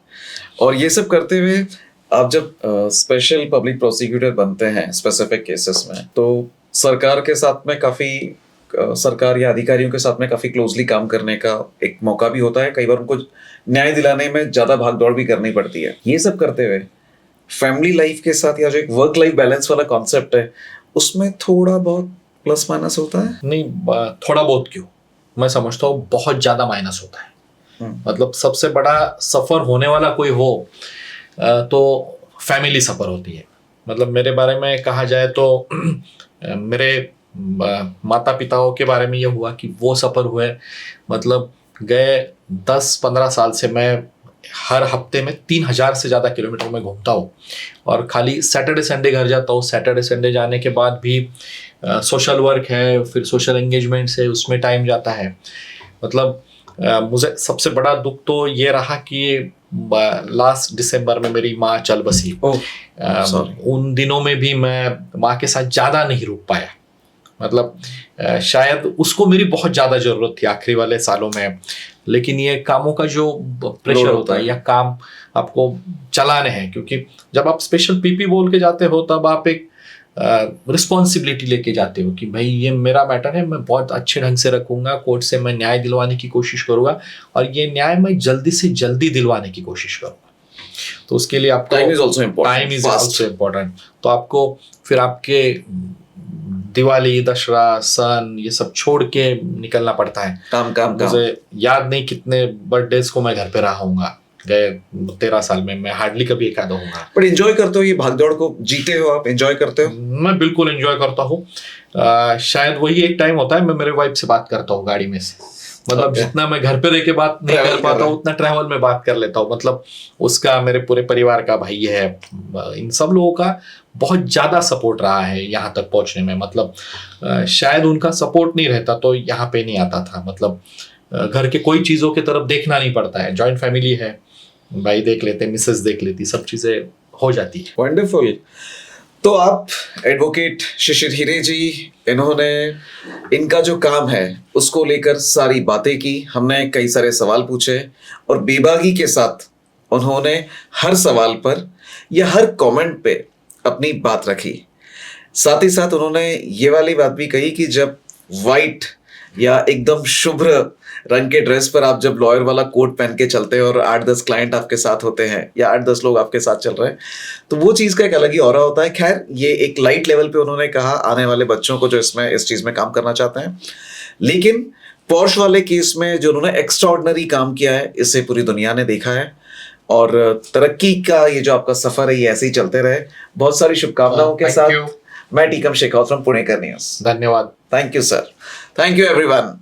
और ये सब करते हुए आप जब स्पेशल पब्लिक प्रोसिक्यूटर बनते हैं स्पेसिफिक केसेस में, तो सरकार के साथ में काफी सरकार या अधिकारियों के साथ में काफी क्लोजली काम करने का एक मौका भी होता है। कई बार उनको न्याय दिलाने में ज्यादा भाग दौड़ भी करनी पड़ती है। ये सब करते हुए फैमिली लाइफ के साथ, या जो एक वर्क लाइफ बैलेंस वाला कॉन्सेप्ट है, उसमें थोड़ा बहुत प्लस माइनस होता है? नहीं, थोड़ा बहुत क्यों, मैं समझता हूँ बहुत ज्यादा माइनस होता है। मतलब सबसे बड़ा सफर होने वाला कोई हो तो फैमिली सफर होती है। मतलब मेरे बारे में कहा जाए तो मेरे माता पिताओं के बारे में ये हुआ कि वो सफर हुए। मतलब गए 10-15 साल से मैं हर हफ्ते में 3000 से ज़्यादा किलोमीटर मैं घूमता हूँ और खाली सैटरडे संडे घर जाता हूँ। सैटरडे संडे जाने के बाद भी सोशल वर्क है, फिर सोशल एंगेजमेंट्स है, उसमें टाइम जाता है। मतलब मुझे सबसे बड़ा दुख तो ये रहा कि लास्ट दिसंबर में मेरी माँ चल बसी। उन दिनों में भी मैं माँ के साथ ज़्यादा नहीं रुक पाया। मतलब शायद उसको मेरी बहुत ज़्यादा ज़रूरत थी आखिरी वाले सालों में, लेकिन ये कामों का जो प्रेशर होता है या काम आपको चलाने हैं, क्योंकि जब आप स्पेशल पीपी बोल के जाते हो तब आप एक रिस्पॉन्सिबिलिटी लेके जाते हो कि भाई ये मेरा मैटर है, मैं बहुत अच्छे ढंग से रखूंगा, कोर्ट से मैं न्याय दिलवाने की कोशिश करूंगा और ये न्याय मैं जल्दी से जल्दी दिलवाने की कोशिश करूंगा। तो उसके लिए आपको टाइम इज ऑल्सो इम्पोर्टेंट। तो आपको फिर आपके दिवाली, दशहरा, सन ये सब छोड़ के निकलना पड़ता है। काम मुझे याद नहीं कितने बर्थडेज को मैं घर पे रहा हूँगा गए 13 साल में, मैं हार्डली कभी एक आधा होऊंगा। पर एंजॉय करते हो ये भागदौड़ को, जीते हो आप, एंजॉय करते हो? मैं बिल्कुल एंजॉय करता हूँ। शायद वही एक टाइम होता है मैं मेरे वाइफ से बात करता हूँ गाड़ी में से। मतलब जितना मैं घर पे रह के बात नहीं कर पाता हूँ उतना ट्रैवल में बात कर लेता हूँ। मतलब उसका, मेरे पूरे परिवार का, भाई है, इन सब लोगों का बहुत ज़्यादा सपोर्ट रहा है यहाँ तक पहुँचने में। मतलब शायद उनका सपोर्ट नहीं रहता तो यहाँ पे नहीं आता था। मतलब घर के कोई चीज़ों की तरफ देखना नहीं पड़ता है, जॉइंट फैमिली है, भाई देख लेते, मिसेस देख लेती, सब चीज़ें हो जाती है। वंडरफुल। तो आप एडवोकेट शिशिर हीरे जी, इन्होंने इनका जो काम है उसको लेकर सारी बातें की, हमने कई सारे सवाल पूछे और बेबागी के साथ उन्होंने हर सवाल पर या हर कमेंट पे अपनी बात रखी। साथ ही साथ उन्होंने ये वाली बात भी कही कि जब वाइट या एकदम शुभ्र रंग के ड्रेस पर आप जब लॉयर वाला कोट पहन के चलते हैं और 8-10 क्लाइंट आपके साथ होते हैं या 8-10 लोग आपके साथ चल रहे हैं तो वो चीज़ का एक अलग ही ऑरा होता है। खैर, ये एक लाइट लेवल पे उन्होंने कहा आने वाले बच्चों को जो इसमें इस चीज़ में काम करना चाहते हैं। लेकिन पॉर्श वाले केस में जो उन्होंने एक्स्ट्रा ऑर्डिनरी काम किया है, इससे पूरी दुनिया ने देखा है और तरक्की का ये जो आपका सफर है ये ऐसे ही चलते रहे। बहुत सारी शुभकामनाओं के साथ मैं टीकम शेखावत फ्रॉम पुणे का न्यूज़। धन्यवाद। Thank you sir. Thank you everyone.